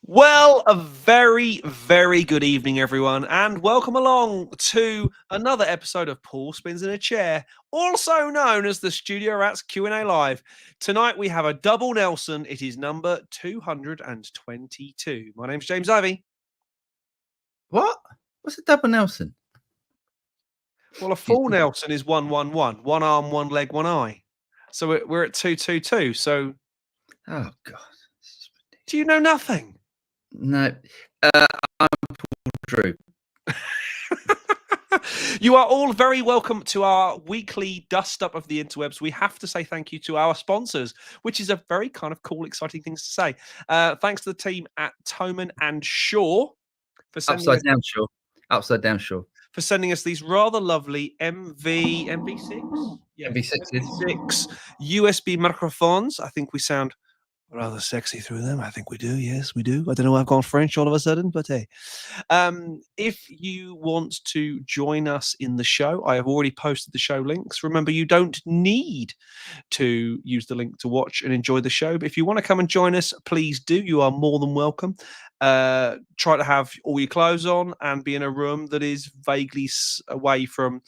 Well, a very, very good evening, everyone, and welcome along to another episode of Paul Spins in a Chair, also known as the Studio Rats Q&A Live. Tonight we have a double Nelson. It is number 222. My name's James Ivy. What? What's a double Nelson? Well, a full Nelson is 111. One arm, one leg, one eye. So we're at 222. So, Oh God! do you know nothing? No, I'm Paul Drew. You are all very welcome to our weekly dust up of the interwebs. We have to say thank you to our sponsors, which is a very kind of cool, exciting thing to say. Thanks to the team at Toman and Shaw for sending Upside down Shaw. For sending us these rather lovely MV6, MV6s. USB microphones. I think we sound rather sexy through them. I think we do. Yes, we do. I don't know why I've gone French all of a sudden, but hey. If you want to join us in the show, I have already posted the show links. Remember, you don't need to use the link to watch and enjoy the show. But if you want to come and join us, please do. You are more than welcome. Try to have all your clothes on and be in a room that is vaguely away from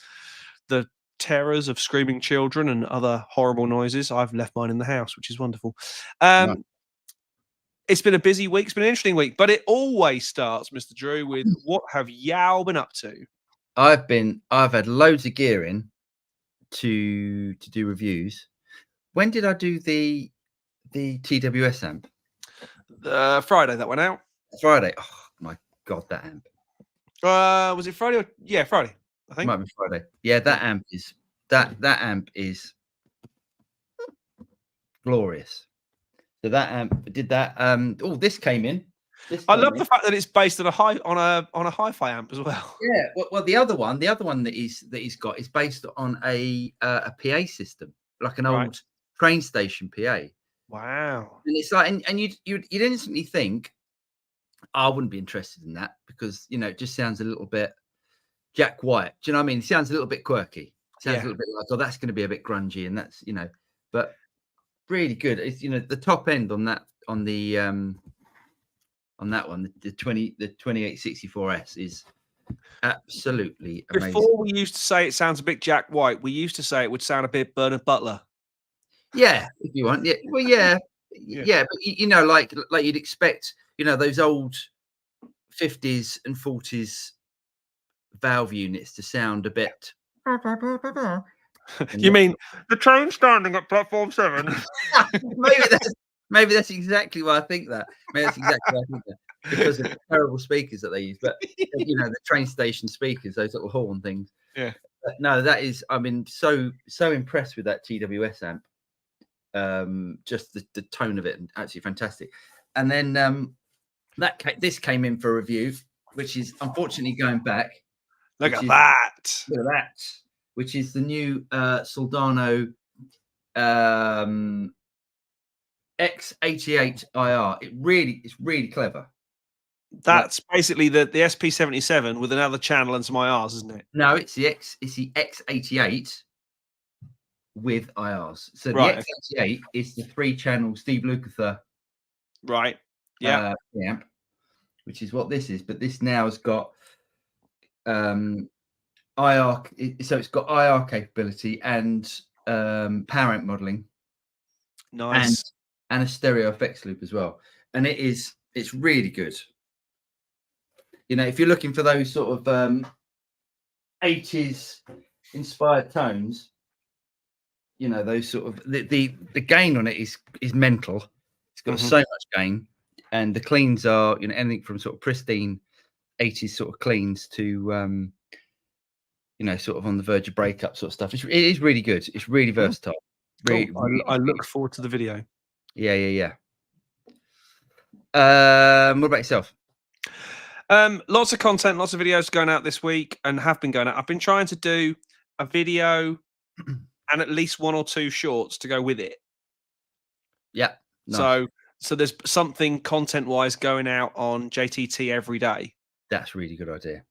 the terrors of screaming children and other horrible noises. I've left mine in the house, which is wonderful. Right. It's been a busy week. It's been an interesting week, but it always starts, Mr. Drew, with what have Yao been up to? I've had loads of gear in to do reviews. When did I do the TWS amp? Friday that went out. Friday. Oh my God, that amp. Was it Friday? Yeah, Friday. I think. Might be Friday. Yeah, that amp is glorious. So that amp did that. This came in. I love the fact that it's based on a hi-fi amp as well. Yeah. Well, the other one that he's got is based on a PA system, like an old train station PA. Wow. And it's like, and you'd instantly think, I wouldn't be interested in that because it just sounds a little bit Jack White. Do you know what I mean? It sounds a little bit quirky. Sounds a little bit like, oh, that's going to be a bit grungy, and that's but really good. It's the top end on that on that one, the 2864S is absolutely amazing. Before we used to say it sounds a bit Jack White, we used to say it would sound a bit Bernard Butler. Yeah, if you want. Yeah, well, yeah. But like you'd expect, those old 50s and 40s valve units to sound a bit. You mean the train standing at platform 7? Maybe that's exactly why I think that. Because of the terrible speakers that they use. But the train station speakers, those little horn things. Yeah. But no, that is. I mean, so impressed with that TWS amp. Just the tone of it, and absolutely fantastic. And then this came in for review, which is unfortunately going back. Look at that. Which is the new Soldano X88 IR. It's really clever. That's basically the SP77 with another channel and some IRs, isn't it? No, it's the X88 with IRs. So the X88 is the 3-channel Steve Lukather. Right. Yeah. Amp, which is what this is, but this now has got IR. So it's got IR capability and power amp modeling. Nice. And a stereo effects loop as well. And it's really good. If you're looking for those sort of 80s inspired tones, those sort of the gain on it is mental. It's got so much gain, and the cleans are anything from sort of pristine 80s sort of cleans to sort of on the verge of breakup sort of stuff. It is really good. It's really versatile. Really, I look forward to the video. Yeah. What about yourself? Lots of content, lots of videos going out this week and have been going out. I've been trying to do a video and at least 1 or 2 shorts to go with it. Yeah. Nice. So there's something content-wise going out on JTT every day. That's a really good idea.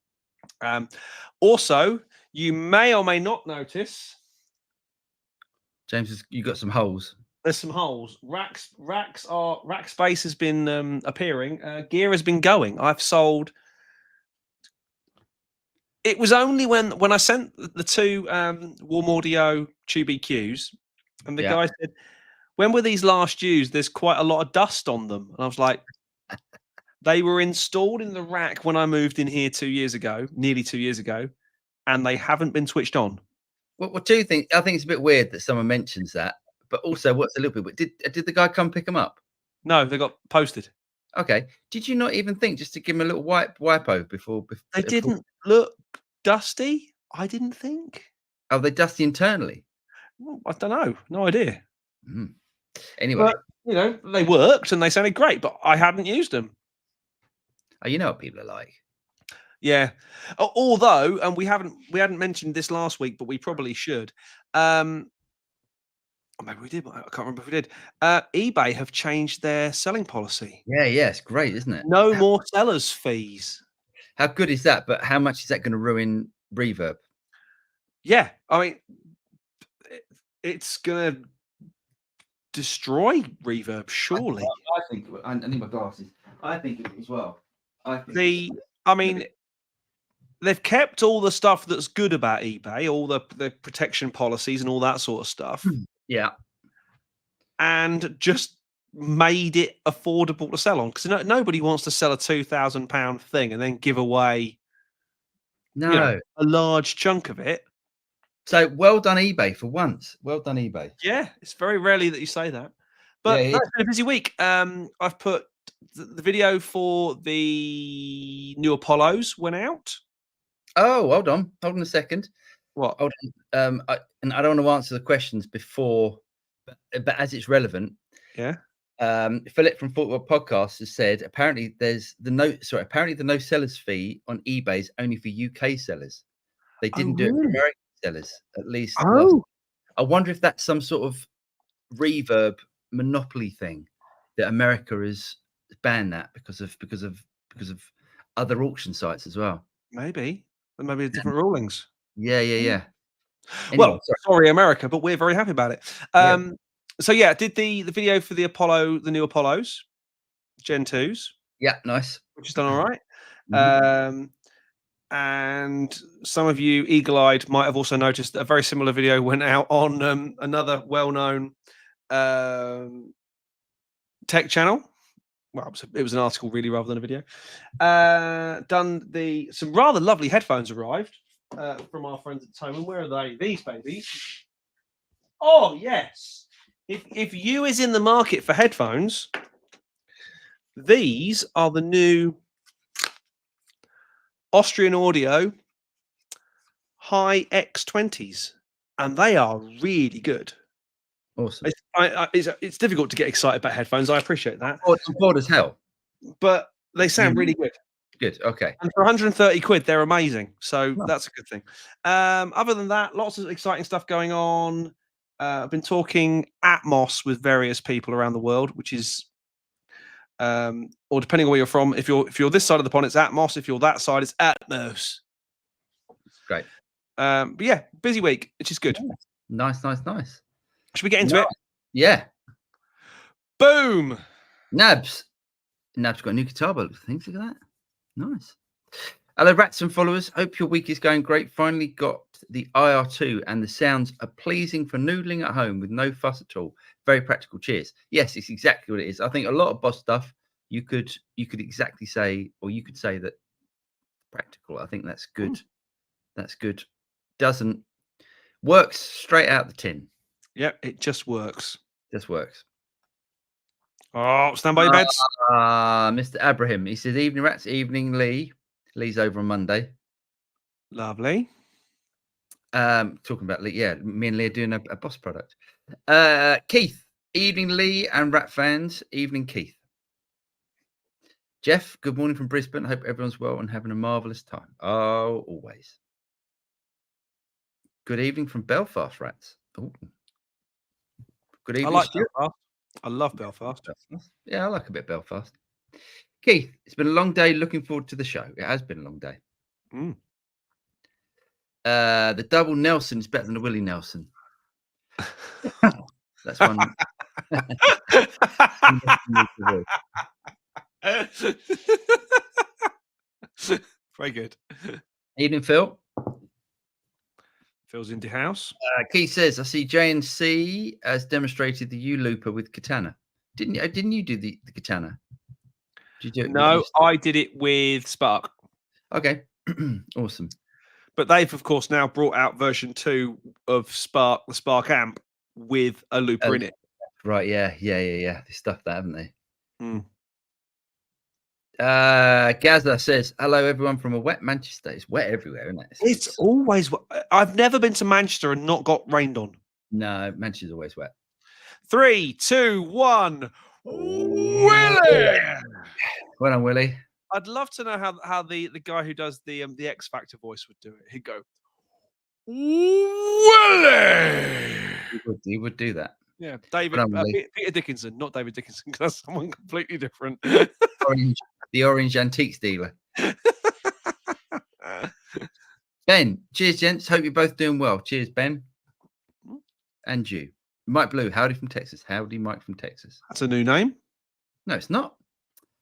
Also, you may or may not notice, James, you got some holes. There's some holes. Rack space has been appearing. Gear has been going. I've sold. It was only when I sent the two Warm Audio Tube EQs, and the Yeah. guy said, "When were these last used? There's quite a lot of dust on them." And I was like, "They were installed in the rack when I moved in here 2 years ago, nearly 2 years ago, and they haven't been switched on." What do you think? I think it's a bit weird that someone mentions that, but also what's a little bit weird, did the guy come pick them up? No, they got posted. Okay. Did you not even think just to give him a little wipe over before? They didn't look dusty, I didn't think. Oh, they dusty internally. Well, I don't know. No idea. Anyway, But, they worked and they sounded great, but I hadn't used them. you know what people are like. Yeah. Although, and we hadn't mentioned this last week, but we probably should. Or maybe we did, but I can't remember if we did. eBay have changed their selling policy. Yeah, it's great, isn't it? No more sellers' fees. How good is that? But how much is that going to ruin Reverb? Yeah, I mean, it's gonna destroy Reverb, surely. I think. I need my glasses. I think it as well. They've kept all the stuff that's good about eBay, all the protection policies and all that sort of stuff. Yeah. And just made it affordable to sell on, because nobody wants to sell a £2,000 thing and then give away a large chunk of it. So well done, eBay, for once. Well done, eBay. Yeah, it's very rarely that you say that. But it's been a busy week. I've put the video for the new Apollos went out. Oh, hold on a second. What? Hold on. I don't want to answer the questions before, but as it's relevant. Yeah. Philip from Football Podcast has said apparently the no sellers fee on eBay is only for UK sellers. They didn't do it for American sellers, at least. I wonder if that's some sort of Reverb monopoly thing that America has banned that because of other auction sites as well. Maybe different rulings. Yeah. Anyway, well, sorry, America, but we're very happy about it. So yeah, did the video for the new Apollos, Gen 2s. Yeah, nice. Which is done all right. And some of you eagle-eyed might have also noticed that a very similar video went out on another well-known tech channel. Well, it was an article really rather than a video. Some rather lovely headphones arrived from our friends at Toman. Where are they? These babies. Oh yes. If you is in the market for headphones, these are the new Austrian Audio High X20s, and they are really good. Awesome. It's difficult to get excited about headphones. I appreciate that. Oh, it's bored as hell. But they sound really good. Good. Okay. And for 130 quid, they're amazing. So that's a good thing. Other than that, lots of exciting stuff going on. I've been talking Atmos with various people around the world, which is, or depending on where you're from, if you're this side of the pond, it's Atmos. If you're that side, it's Atmos. Great. But yeah, busy week, which is good. Nice. Should we get into it? Yeah. Boom. Nabs got a new guitar by things. Look at that. Nice. Hello, rats and followers. Hope your week is going great. Finally got the IR2 and the sounds are pleasing for noodling at home with no fuss at all. Very practical. Cheers. Yes, it's exactly what it is. I think a lot of Boss stuff you could exactly say, or you could say that practical. I think that's good. That's good. Works straight out the tin. Yeah, it just works. Just works. Oh, stand by your beds. Mr. Abraham. He says, evening rats, evening Lee. Lee's over on Monday. Lovely. Talking about Lee, yeah, me and Lee are doing a Boss product. Keith, evening Lee and rat fans, evening Keith. Jeff, good morning from Brisbane. Hope everyone's well and having a marvellous time. Oh, always. Good evening from Belfast, rats. Ooh. Good evening. I like Belfast. I love Belfast. Yeah, I like a bit of Belfast. Keith, it's been a long day. Looking forward to the show. It has been a long day. The double Nelson is better than the Willie Nelson. That's one. Very good. Evening, Phil. Phil's in the house. Keith says, I see JNC has demonstrated the U-looper with katana. Didn't you do the katana? Did you do it? No, I did it with Spark. Okay. Awesome. But they've, of course, now brought out version 2 of Spark, the Spark amp, with a looper in it. Right, yeah. They stuffed that, haven't they? Mm. Gaza says, hello, everyone from a wet Manchester. It's wet everywhere, isn't it? It's always wet. I've never been to Manchester and not got rained on. No, Manchester's always wet. 3, 2, 1. Willie! Well done, Willie. I'd love to know how the guy who does the X Factor voice would do it. He'd go, Willie! He would do that. Yeah, David, Well done, Willie. Peter Dickinson, not David Dickinson, because that's someone completely different. The orange antiques dealer. Ben, cheers, gents. Hope you're both doing well. Cheers, Ben. And you. Mike Blue, howdy from Texas. Howdy, Mike from Texas. That's a new name. No, it's not.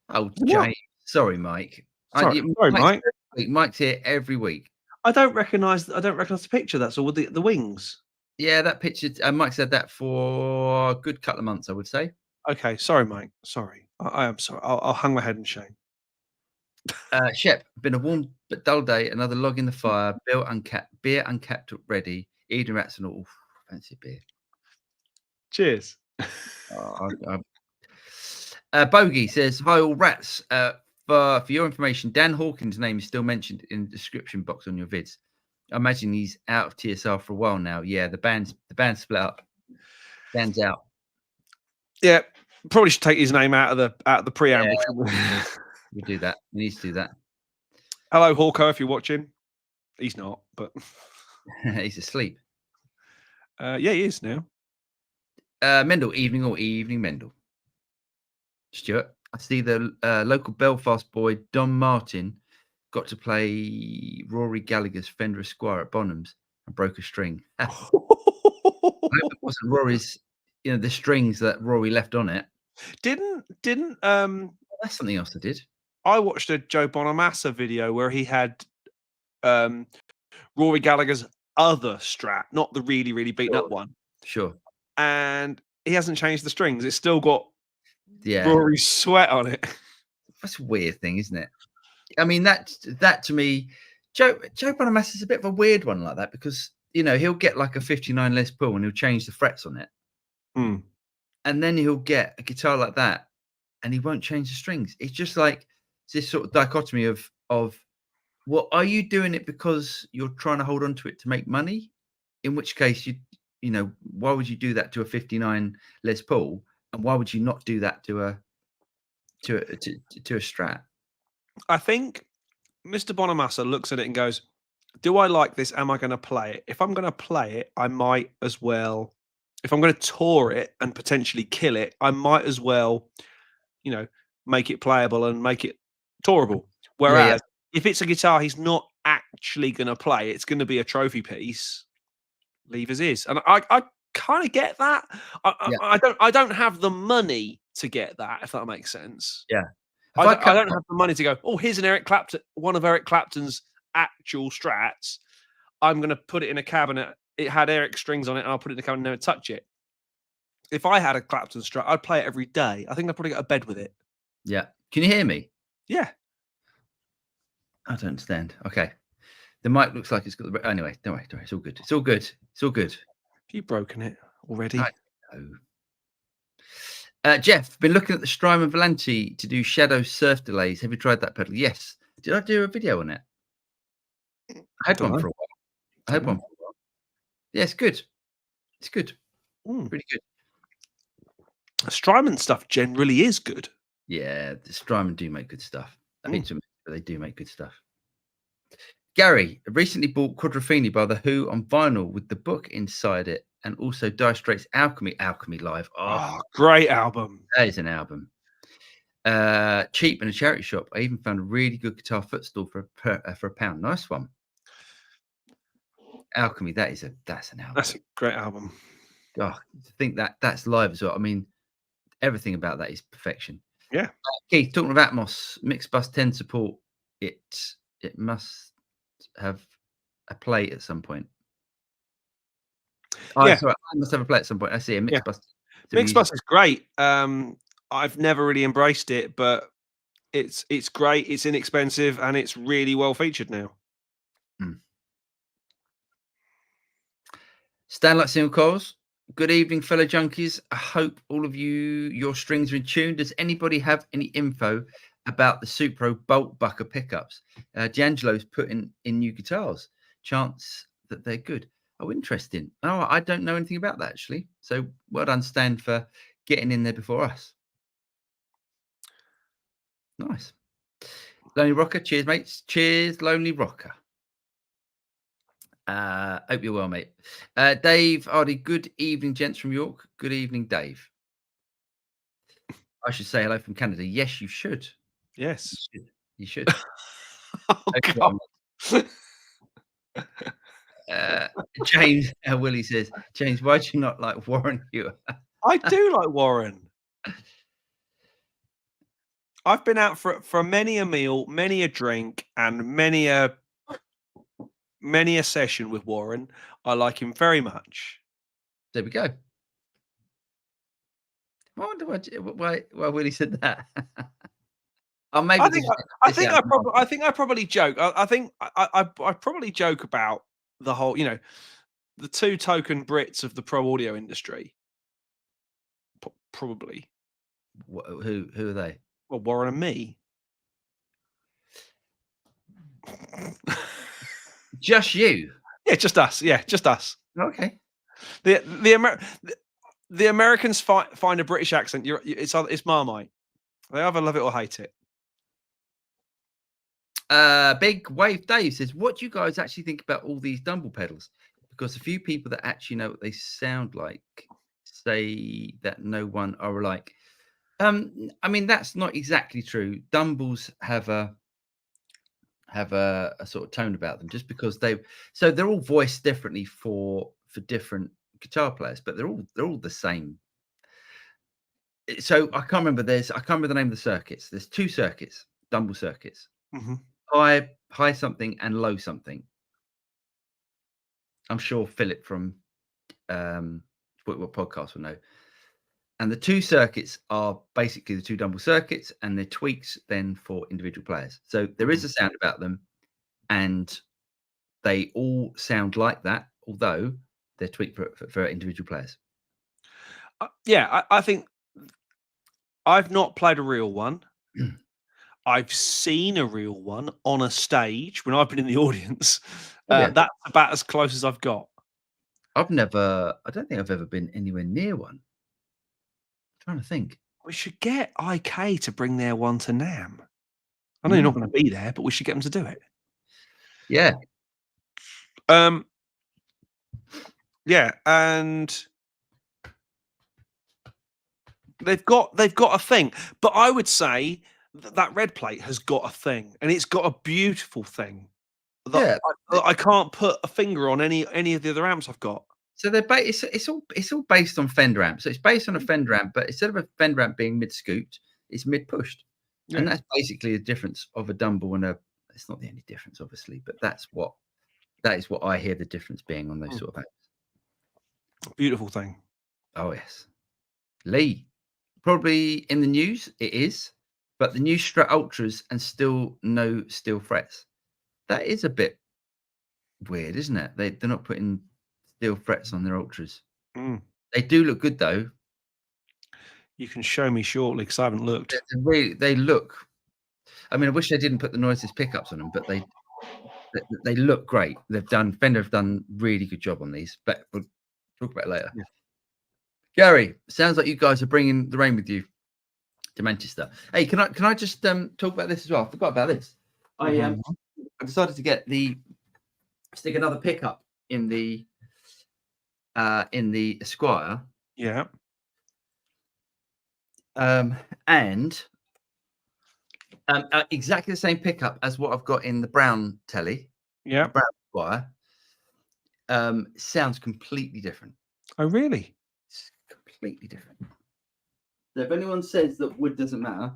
Oh, What? James. Sorry, Mike. Sorry, Mike. Mike's here every week. I don't recognise the picture. That's all with the wings. Yeah, that picture. Mike said that for a good couple of months, I would say. Okay, sorry, Mike. Sorry, I am sorry. I'll hang my head in shame. Shep, been a warm but dull day. Another log in the fire. Beer uncapped ready. Eating rats and all. Fancy beer. Cheers. Bogey says, hi all rats. For your information, Dan Hawkins' name is still mentioned in the description box on your vids. I imagine he's out of TSR for a while now. Yeah, the band split up. Dan's out. Yeah, probably should take his name out of the preamble. Yeah, we do that. We need to do that. Hello, Hawko, if you're watching. He's not, but he's asleep. Yeah, he is now. Mendel, evening, Mendel. Stuart, I see the local Belfast boy Don Martin got to play Rory Gallagher's Fender Esquire at Bonhams and broke a string. I hope it wasn't Rory's, the strings that Rory left on it. Didn't that's something else I did. I watched a Joe Bonamassa video where he had Rory Gallagher's other Strat, not the really, really beaten up one. Sure. And he hasn't changed the strings. It's still got Rory's sweat on it. That's a weird thing, isn't it? I mean, that to me, Joe Bonamassa is a bit of a weird one like that because, he'll get like a 59 Les Paul and he'll change the frets on it. Mm. And then he'll get a guitar like that and he won't change the strings. It's just like this sort of dichotomy of well, are you doing it because you're trying to hold on to it to make money? In which case, why would you do that to a 59 Les Paul? And why would you not do that to a Strat? I think Mr. Bonamassa looks at it and goes, do I like this? Am I going to play it? If I'm going to play it, I might as well. If I'm going to tour it and potentially kill it, I might as well, make it playable and make it tourable. Whereas if it's a guitar he's not actually going to play, it's going to be a trophy piece, leave as is. And I kind of get that. I don't have the money to get that, if that makes sense. Yeah. I don't have the money to go, oh, here's one of Eric Clapton's actual Strats. I'm going to put it in a cabinet. It had Eric strings on it, and I'll put it in the cabinet and never touch it. If I had a Clapton Strat, I'd play it every day. I think I'd probably go to bed with it. Yeah. Can you hear me? Yeah. I don't understand. Okay. The mic looks like it's got the... Anyway, don't worry. It's all good. It's all good. It's all good. Have you broken it already? I know. Jeff, been looking at the Strymon Valenti to do shadow surf delays. Have you tried that pedal? Yes. Did I do a video on it? I had one for a while. Yeah, it's good. It's good. Pretty good. Strymon stuff generally is good. Yeah, the Strymon do make good stuff. I hate to admit, but they do make good stuff. Gary recently bought Quadrophenia by The Who on vinyl with the book inside it, and also Dire Straits' Alchemy Live. Oh, great album. That is an album. Cheap in a charity shop. I even found a really good guitar footstool for £1. Nice one. Alchemy, that's an album. That's a great album. God, to think that that's live as well. I mean, everything about that is perfection. Yeah. Keith, talking of Atmos, Mix Bus 10 support, it must have a play at some point. Oh, Yeah. sorry, I must have a play at some point. I see a Mix Yeah. Bus. Mix Bus is great. I've never really embraced it, but it's great. It's inexpensive and it's really well featured now. Stand like single coils. Good evening, fellow junkies. I hope all of your strings are in tune. Does anybody have any info about the Supro Bolt Bucker pickups? D'Angelo's putting in new guitars. Chance that they're good. Oh, interesting. Oh, I don't know anything about that actually. So well done, Stan, for getting in there before us. Nice. Lonely Rocker. Cheers, mates. Cheers, Lonely Rocker. Hope you're well, mate. Dave Hardy, good evening, gents from York. Good evening, Dave. I should say hello from Canada. Yes, you should. Yes. You should. Oh, God. James Willie says, James, why do you not like Warren Hewer? I do like Warren. I've been out for many a meal, many a drink, and many a session with Warren. I like him very much. There we go. I wonder why Willie said that. Oh, maybe I think I probably joke. I think I probably joke about the whole, the two token Brits of the pro audio industry. Probably. Who are they? Well, Warren and me. Just you? Yeah, just us. Yeah, just us. Okay. The Americans find a British accent. It's Marmite. They either love it or hate it. Big Wave Dave says, what do you guys actually think about all these Dumble pedals? Because a few people that actually know what they sound like say that no one are alike. I mean, that's not exactly true. Dumbles have a sort of tone about them, just because they're all voiced differently for different guitar players, but they're all the same. So I can't remember the name of the circuits. There's two circuits, Dumble circuits. Mm-hmm. High something and low something. I'm sure Philip from what podcast will know. And the two circuits are basically the two Dumble circuits, and they're tweaks then for individual players. So there is a sound about them, and they all sound like that, although they're tweaked for individual players. I think I've not played a real one. I've seen a real one on a stage when I've been in the audience. That's about as close as I've got. I don't think I've ever been anywhere near one. I'm trying to think. We should get IK to bring their one to NAMM. I know you're not going to be there, but we should get them to do it. Yeah. Yeah, and they've got a thing, but I would say that red plate has got a thing, and it's got a beautiful thing. I can't put a finger on any of the other amps I've got. So it's all based on Fender amp. So it's based on a Fender amp, but instead of a Fender amp being mid scooped, it's mid pushed, and that's basically the difference of a Dumble and it's not the only difference, obviously, but that is what I hear the difference being on those sort of amps. Beautiful thing. Oh yes, Lee, probably in the news it is, but the new Strat Ultras and still no steel frets. That is a bit weird, isn't it? They're not putting steel frets on their Ultras. They do look good though. You can show me shortly because I haven't looked. They look. I mean, I wish they didn't put the noiseless pickups on them, but they look great. Fender have done really good job on these, but we'll talk about it later. Yeah. Gary, sounds like you guys are bringing the rain with you to Manchester. Hey, can I just talk about this as well? I forgot about this. I decided to stick another pickup in the Esquire. Yeah. And exactly the same pickup as what I've got in the brown telly. Yeah. Brown Esquire. Sounds completely different. Oh, really? completely different. So if anyone says that wood doesn't matter,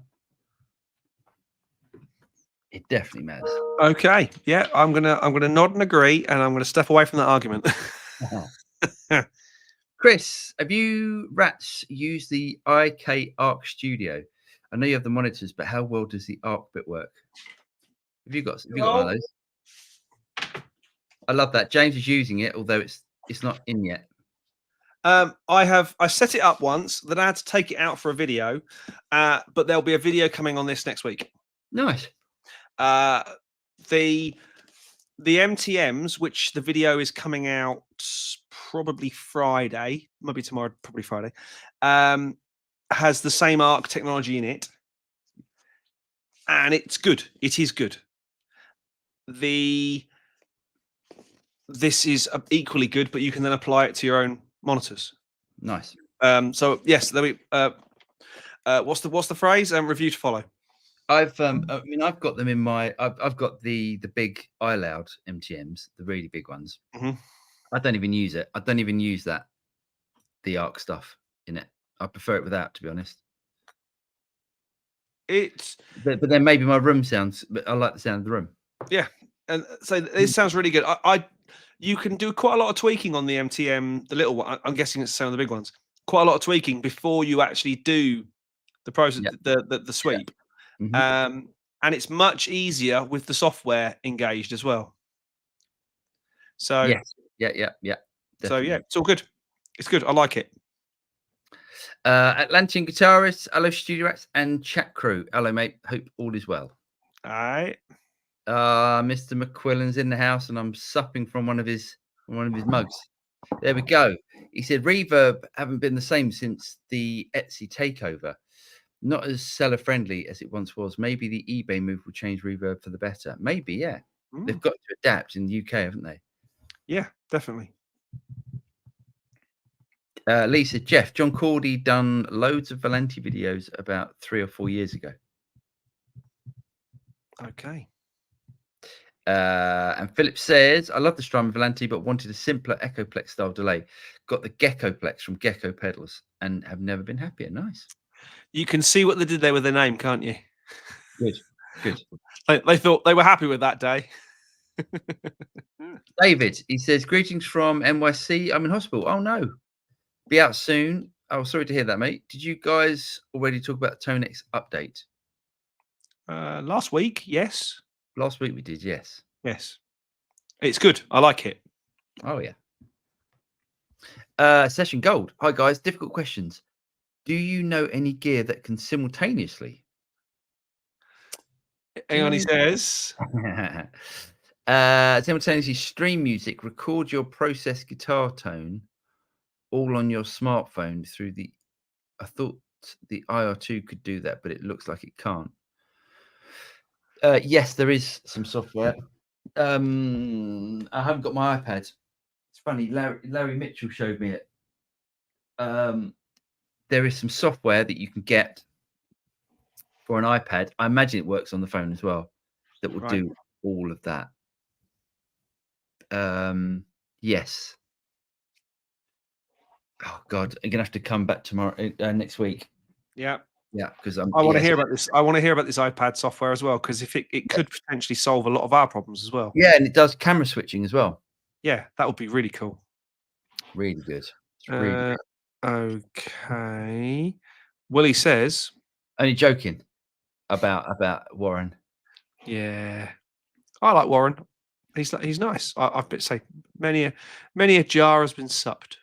it definitely matters. Okay, yeah, I'm gonna nod and agree, and I'm gonna step away from that argument. Chris, have you rats used the IK Arc Studio? I know you have the monitors, but how well does the Arc bit work? Have you got one of those? I love that. James is using it, although it's not in yet. I set it up once, then I had to take it out for a video, but there'll be a video coming on this next week. Nice. The MTMs, which the video is coming out probably Friday, maybe tomorrow, probably Friday, has the same Arc technology in it, and it's good. It is good. This is equally good, but you can then apply it to your own monitors. Nice. So yes, let me. What's the phrase? Review to follow. I've got them in my. I've got the big iLoud MTMs, the really big ones. Mm-hmm. I don't even use it. I don't even use the Arc stuff in it. I prefer it without, to be honest. But then maybe my room sounds. But I like the sound of the room. Yeah, and so this sounds really good. You can do quite a lot of tweaking on the MTM, the little one. I'm guessing it's the same on the big ones. Quite a lot of tweaking before you actually do the process, the sweep. Yeah. Mm-hmm. And it's much easier with the software engaged as well. So yes. Yeah. Definitely. So yeah, it's all good. It's good. I like it. Atlantean guitarists, hello Studio Rats and chat crew. Hello mate. Hope all is well. All right. Mr. McQuillan's in the house, and I'm supping from one of his mugs. There we go. He said reverb haven't been the same since the Etsy takeover. Not as seller friendly as it once was. Maybe the eBay move will change reverb for the better. Maybe, yeah. They've got to adapt in the UK, haven't they? Yeah, definitely. Lisa, Jeff, John Cordy done loads of Valenti videos about 3 or 4 years ago. Okay. And Philip says, I love the Strymon Valenti, but wanted a simpler Echoplex style delay. Got the Geckoplex from Gecko Pedals and have never been happier. Nice. You can see what they did there with their name, can't you? Good. They thought they were happy with that day. David, he says, greetings from NYC. I'm in hospital. Oh, no. Be out soon. Oh, sorry to hear that, mate. Did you guys already talk about the Tonex update? Last week, yes. Last week we did, yes. Yes. It's good. I like it. Oh, yeah. Session Gold. Hi, guys. Difficult questions. Do you know any gear that can simultaneously? Hang on, he says. Simultaneously stream music, record your processed guitar tone all on your smartphone through the... I thought the IR2 could do that, but it looks like it can't. Yes, there is some software. I haven't got my iPad. It's funny, Larry Mitchell showed me it. There is some software that you can get for an iPad. I imagine it works on the phone as well, that will do all of that. Yes. Oh God, I'm gonna have to come back tomorrow, next week. Yeah. Yeah, because I want to hear about this. I want to hear about this iPad software as well, because if it could potentially solve a lot of our problems as well. Yeah, and it does camera switching as well. Yeah, that would be really cool. Really good. It's really good. Okay. Willie says, only joking about Warren. Yeah, I like Warren. He's nice. I've been say many a jar has been supped.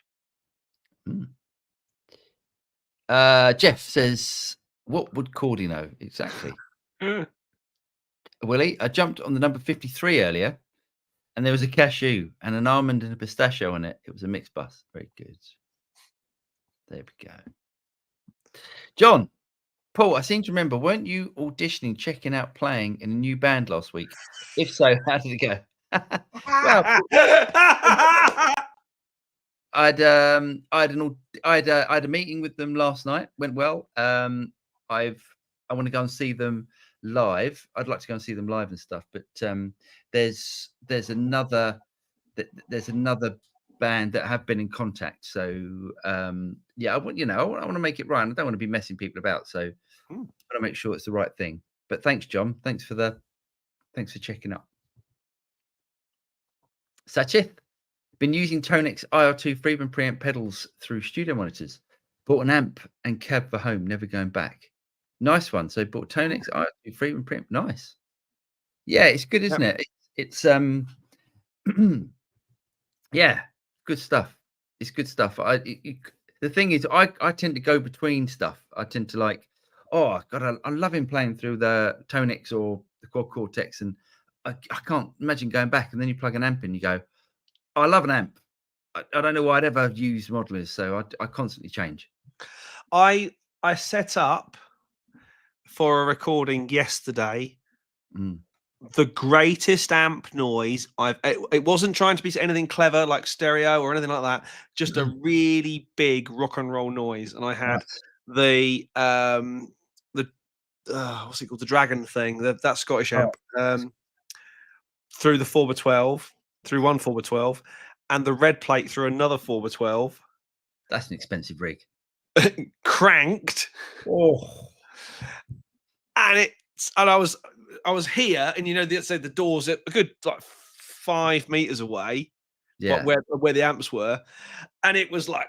Jeff says, what would Cordy know exactly? Willie, I jumped on the number 53 earlier, and there was a cashew and an almond and a pistachio on it. It was a mixed bus. Very good. There we go. John, Paul, I seem to remember, weren't you auditioning, checking out playing in a new band last week? If so, how did it go? Well, I had a meeting with them last night. Went well. I want to go and see them live. I'd like to go and see them live and stuff. But there's another band that have been in contact. So yeah, I want to make it right. I don't want to be messing people about. So I want to make sure it's the right thing. But thanks, John. Thanks for checking up. Sachith, been using Tonix IR2 Freeman preamp pedals through studio monitors. Bought an amp and cab for home, never going back. Nice one. So bought Tonix IR2 Freeman preamp. Nice. Yeah, it's good, isn't it? It's yeah, good stuff. It's good stuff. The thing is, I tend to go between stuff. I tend to like, oh God, I love him playing through the Tonix or the Quad Cortex, and I can't imagine going back. And then you plug an amp in, you go, oh, I love an amp. I don't know why I'd ever use modelers, so I constantly change. I set up for a recording yesterday. The greatest amp noise it wasn't trying to be anything clever like stereo or anything like that, just a really big rock and roll noise. And I had the what's it called, the Dragon thing, that Scottish amp, through the 4x12, through one 4x12, and the red plate through another 4x12. That's an expensive rig. Cranked. And I was here, and the doors at a good like 5 meters away, yeah, where the amps were, and it was like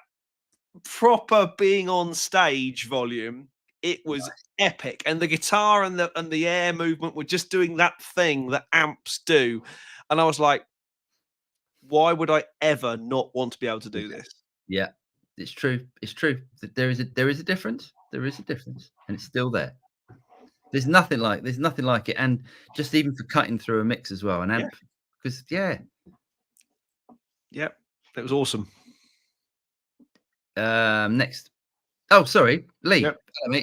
proper being on stage volume. It was epic, and the guitar and the air movement were just doing that thing that amps do, and I was like, why would I ever not want to be able to do this? Yeah, it's true. It's true. There is a difference. There is a difference, and it's still there. There's nothing like it, and just even for cutting through a mix as well, an amp, because it was awesome. Next, sorry, Lee.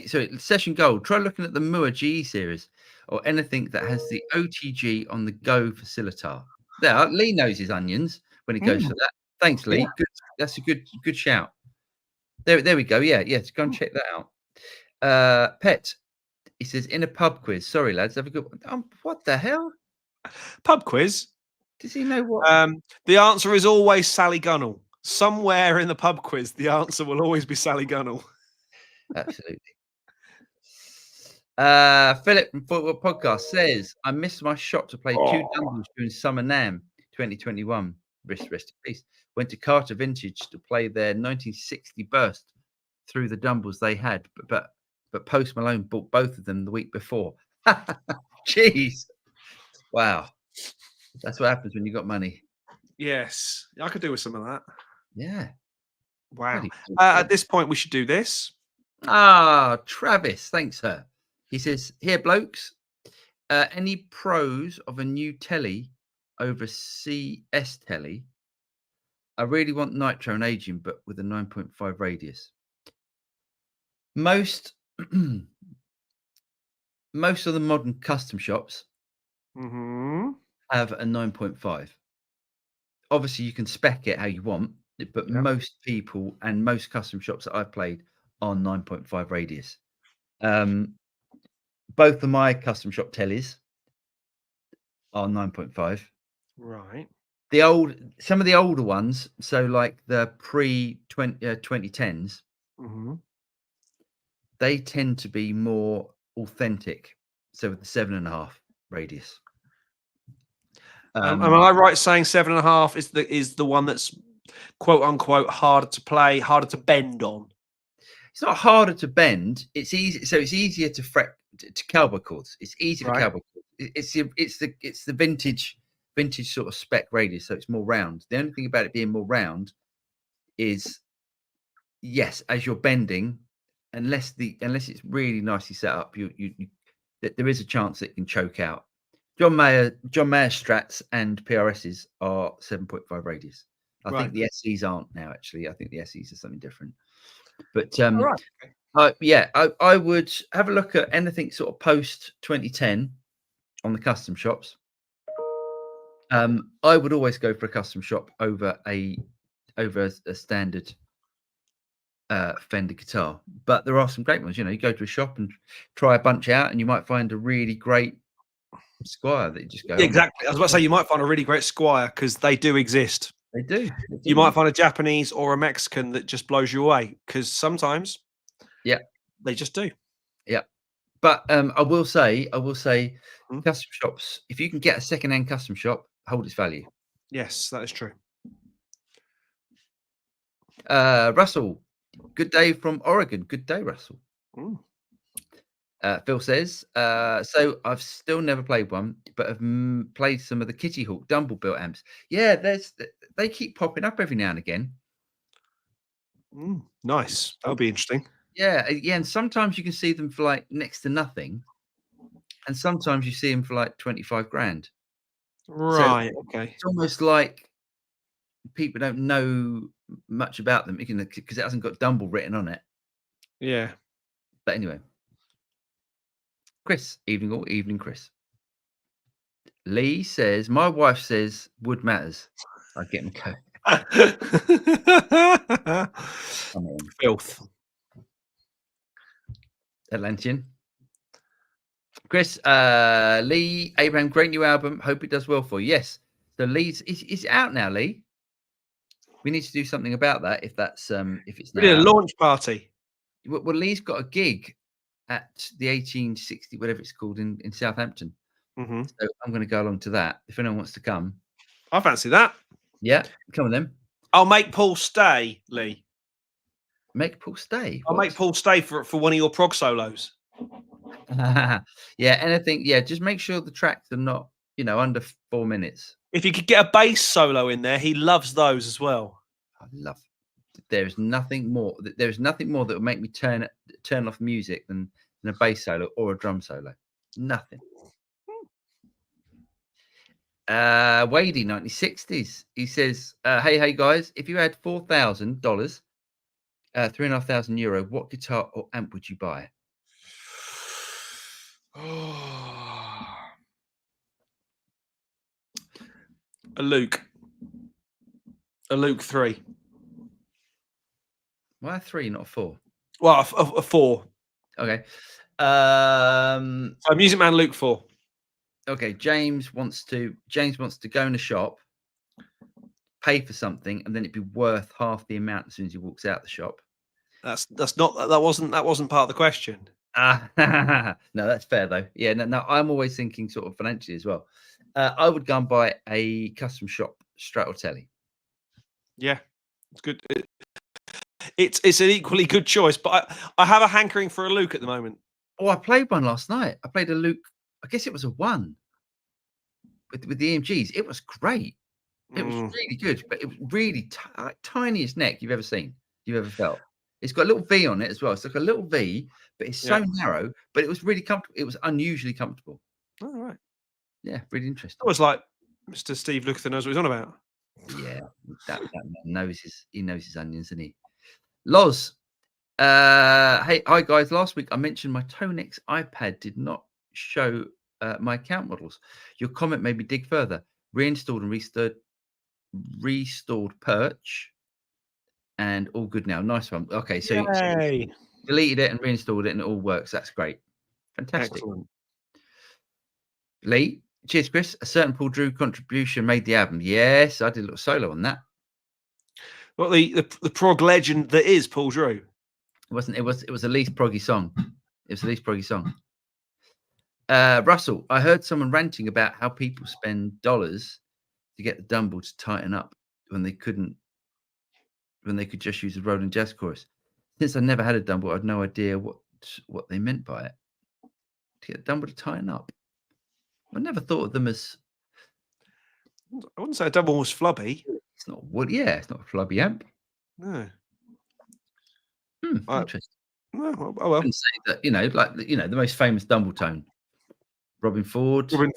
So Session Gold. Try looking at the Mua GE series or anything that has the OTG on the go facilitar. There, Lee knows his onions when he goes for that. Thanks, Lee. Good. That's a good shout. There we go. Yeah. So go and check that out. Pet. He says, in a pub quiz. Sorry, lads. Have a good one. What the hell? Pub quiz? Does he know what? The answer is always Sally Gunnell. Somewhere in the pub quiz, the answer will always be Sally Gunnell. Absolutely. Philip from Football Podcast says, I missed my shot to play 2 Dumbles during Summer NAMM 2021. Rest in peace. Went to Carter Vintage to play their 1960 burst through the Dumbles they had, but Post Malone bought both of them the week before. Jeez. Wow. That's what happens when you got money. Yes. I could do with some of that. Yeah. Wow. At this point, we should do this. Travis. Thanks, sir. He says, here, blokes, any pros of a new telly over CS telly? I really want nitro and aging, but with a 9.5 radius. Most of the modern custom shops have a 9.5. Obviously, you can spec it how you want, but most people and most custom shops that I've played are 9.5 radius. Both of my custom shop tellies are 9.5. Right. Some of the older ones, so like the pre-2010s, they tend to be more authentic. So with the 7.5 radius. Am I right saying 7.5 is the one that's quote unquote harder to play, harder to bend on? It's not harder to bend. It's easy. So it's easier to fret to cowboy chords. It's easy for cowboy chords. It's the vintage sort of spec radius. So it's more round. The only thing about it being more round is, yes, as you're bending, unless it's really nicely set up, there is a chance it can choke out. John Mayer Strats and PRSs are 7.5 radius. I think the SEs aren't now. Actually, I think the SEs are something different. But I would have a look at anything sort of post 2010 on the custom shops. I would always go for a custom shop over a standard Fender guitar. But there are some great ones. You go to a shop and try a bunch out, and you might find a really great Squire that you just go. Exactly. I was about to say you might find a really great Squire because they do exist. They do. You might find a Japanese or a Mexican that just blows you away, because sometimes Yeah. they just do. Yeah. But I will say, Mhm. custom shops, if you can get a second-hand custom shop, hold its value. Yes, that is true. Russell, good day from Oregon. Good day, Russell. Mm. Phil says, so I've still never played one, but have played some of the Kitty Hawk Dumble built amps. Yeah, they keep popping up every now and again. Nice. That'll be interesting. Yeah, yeah, and sometimes you can see them for like next to nothing, and sometimes you see them for like 25 grand. So Right. Okay. it's almost like people don't know much about them because it hasn't got Dumble written on it. Yeah. But anyway, Chris, evening all, evening, Chris. Lee says, my wife says wood matters. I get him go. Filth. Atlantean. Chris, Lee, Abraham, great new album. Hope it does well for you. Yes. So Lee's is it out now, Lee? We need to do something about that if that's if it's We now did a out. launch party. Well, Lee's got a gig at the 1860, whatever it's called, in Southampton. Mm-hmm. So I'm going to go along to that. If anyone wants to come, I fancy that. yeah, come on then. I'll make Paul stay, Lee. Make Paul stay. I'll make Paul stay for one of your prog solos. Yeah, anything. Yeah, just make sure the tracks are not, under 4 minutes. If you could get a bass solo in there, he loves those as well. I love. There's nothing more. There's nothing more that would make me turn off music than a bass solo or a drum solo. Nothing. Wadey 1960s. He says, hey guys, if you had $4,000, €3,500, what guitar or amp would you buy? A Luke 3. Why 3, not 4? Well, a 4. Okay. So Music Man Luke 4. Okay. James wants to go in a shop, pay for something, and then it'd be worth half the amount as soon as he walks out the shop. That wasn't part of the question. No, that's fair though. Yeah, no, I'm always thinking sort of financially as well. I would go and buy a custom shop Stratotelli. Yeah, it's good. It's an equally good choice, but I have a hankering for a Luke at the moment. Oh, I played one last night. I played a Luke. I guess it was a 1 with the EMGs. It was great. It was really good, but it was really tiniest neck you've ever seen, you've ever felt. It's got a little V on it as well. It's like a little V, but it's so narrow. But it was really comfortable. It was unusually comfortable. All right. Yeah, really interesting. It was like Mr. Steve Lukather knows what he's on about. Yeah, that man knows his onions, doesn't he? Loz, hey, hi guys. Last week I mentioned my Tonex iPad did not show my account models. Your comment made me dig further. Reinstalled and restored Perch, and all good now. Nice one. Okay, so you deleted it and reinstalled it, and it all works. That's great. Fantastic. Excellent. Lee, cheers, Chris. A certain Paul Drew contribution made the album. Yes, I did a little solo on that. Well, the prog legend that is Paul Drew. It wasn't. It was the least proggy song. It was the least proggy song. Russell, I heard someone ranting about how people spend dollars to get the Dumble to tighten up when they could just use a Roland jazz chorus. Since I never had a Dumble, I had no idea what they meant by it. To get the Dumble to tighten up. I never thought of them as. I wouldn't say a Dumble was flubby. It's not wood. Yeah, it's not a flubby amp. No. Interesting. Oh well. I wouldn't say that, the most famous Dumble tone. Robin Ford. Not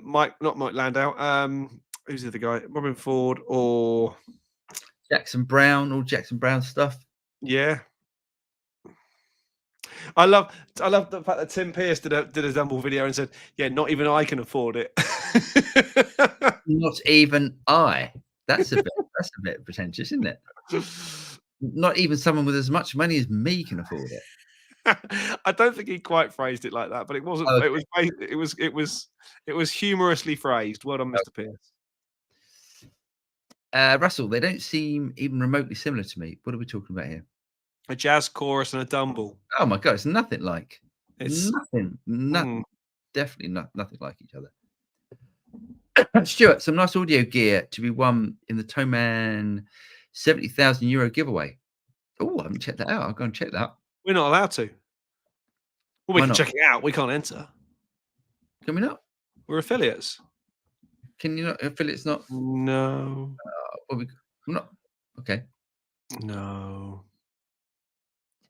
Mike Landau. Who's the other guy? Robin Ford or Jackson Brown, all Jackson Brown stuff. Yeah. I love the fact that Tim Pierce did a Dumble video and said, "Yeah, not even I can afford it." Not even I. That's a bit pretentious, isn't it? Not even someone with as much money as me can afford it. I don't think he quite phrased it like that, but it wasn't. Okay. It was humorously phrased. Well done, Mr. Pierce. Russell, they don't seem even remotely similar to me. What are we talking about here? A jazz chorus and a Dumble. Oh my god, it's nothing like. It's Nothing. Definitely nothing like each other. Stuart, some nice audio gear to be won in the Toman €70,000 giveaway. Oh, I haven't checked that out. I'll go and check that. We're not allowed to. Well, we Why can not? check it out. We can't enter. Can we not? We're affiliates. Can you not? Affiliates not? No. I'm not. Okay. No.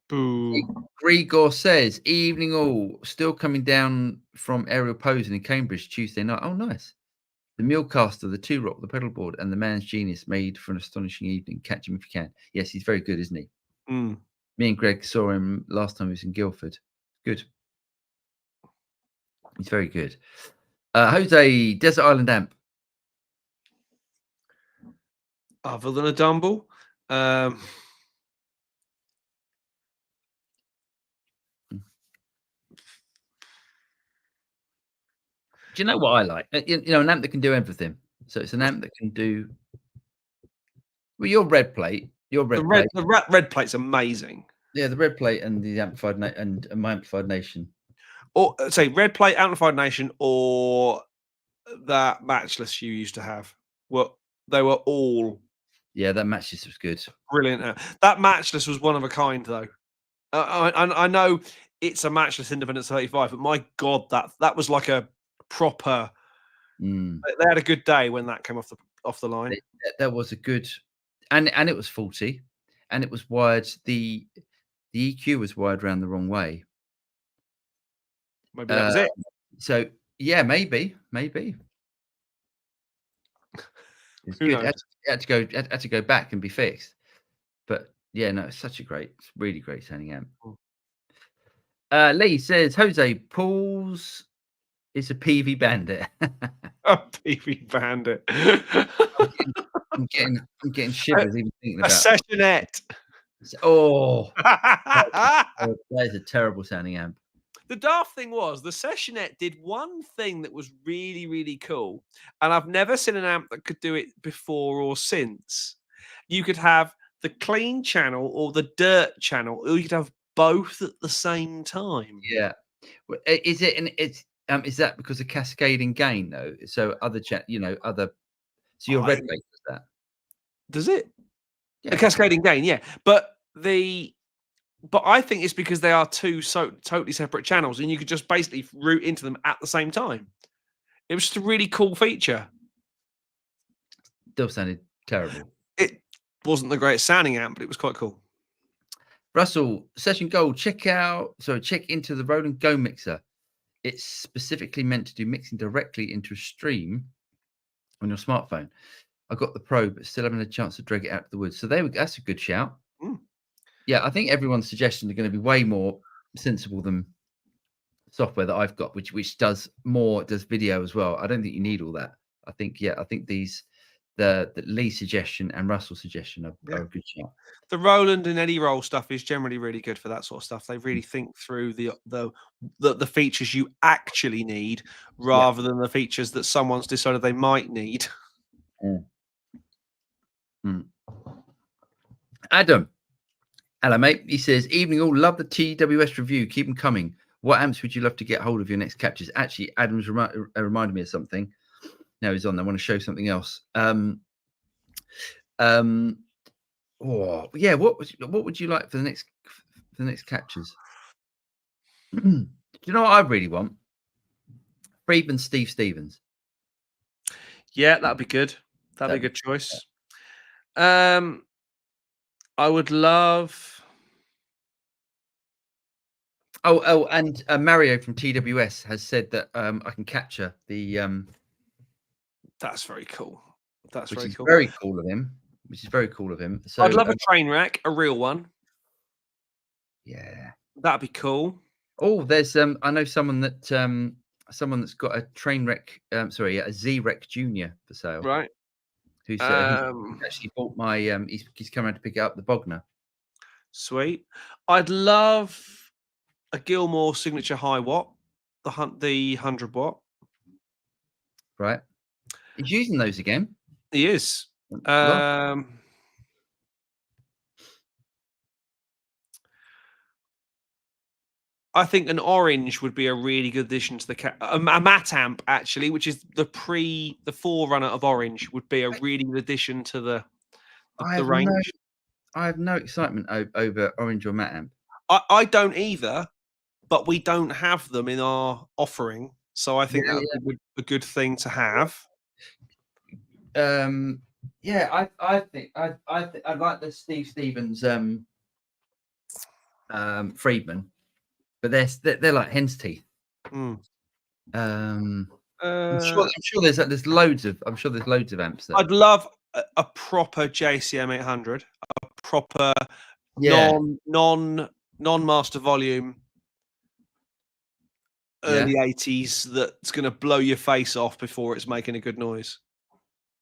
Boo. Grigor says, evening all. Still coming down from aerial posing in Cambridge Tuesday night. Oh, nice. The Mealcaster, the Two Rock, the Pedalboard, and the Man's Genius made for an astonishing evening. Catch him if you can. Yes, he's very good, isn't he? Mm. Me and Greg saw him last time he was in Guildford. Good. He's very good. Jose, Desert Island Amp. Other than a Dumble, Do you know what I like? You know, an amp that can do everything. So it's an amp that can do. Well, your red plate. the red plate's amazing. Yeah, the red plate and the amplified and my amplified nation. Or say red plate, amplified nation, or that matchless you used to have. Well, they were all. Yeah, that matchless was good. Brilliant. That matchless was one of a kind, though. I know it's a matchless Independence 35, but my God, that was like a proper. They had a good day when that came off the line. That was a good, and it was 40, and it was wired. The EQ was wired around the wrong way. Maybe that was it. So yeah, maybe. It's good. It had to go back and be fixed. But yeah, no, it's really great sounding amp. Lee says Jose Paul's is a PV Bandit. A PV Bandit. I'm getting shivers even thinking about a sessionette. Oh, that is a terrible sounding amp. The daft thing was the Sessionette did one thing that was really, really cool. And I've never seen an amp that could do it before or since. You could have the clean channel or the dirt channel, or you could have both at the same time. Yeah. Is it? And it's is that because of cascading gain though? So other so your red plate does that. Does it? Yeah. The cascading gain, yeah. But I think it's because they are two totally separate channels, and you could just basically route into them at the same time. It was just a really cool feature. Still sounded terrible. It wasn't the greatest sounding amp, but it was quite cool. Russell, Session Gold, check into the Roland Go mixer. It's specifically meant to do mixing directly into a stream on your smartphone. I got the Pro, but still haven't had a chance to drag it out to the woods. So that's a good shout. Yeah, I think everyone's suggestions are going to be way more sensible than software that I've got, which does video as well. I don't think you need all that. I think the Lee suggestion and Russell suggestion are a good shout. The Roland and Eddie Roll stuff is generally really good for that sort of stuff. They really think through the features you actually need rather than the features that someone's decided they might need. Adam, hello mate. He says, evening all, love the TWS review. Keep them coming. What amps would you love to get hold of your next captures? Actually, Adam's reminded me of something. Now he's on. I want to show something else. What would you like for the next captures? Do you know what I really want? Freeb and Steve Stevens. Yeah, that'd be good. That'd be a good choice. I would love. And Mario from TWS has said that I can capture the. That's very cool. That's very cool. Very cool of him. Which is very cool of him. So I'd love a train wreck, a real one. Yeah, that'd be cool. Oh, there's I know someone that's got a train wreck. A Z Wreck Junior for sale. Right. Who's actually bought my. He's come around to pick up the Bogner. Sweet. I'd love a Gilmore signature high watt, the 100 watt. Right. He's using those again. He is. I think an orange would be a really good addition to the a matte amp, actually, which is the forerunner of orange, would be a really good addition to the range. I have no excitement over orange or matte amp. I don't either, but we don't have them in our offering, so I think that would be a good thing to have. Yeah, I think I like the Steve Stevens Friedman, but they're like hen's teeth. I'm sure there's loads of amps there. I'd love a proper JCM 800, a proper non-master volume early 80s that's going to blow your face off before it's making a good noise.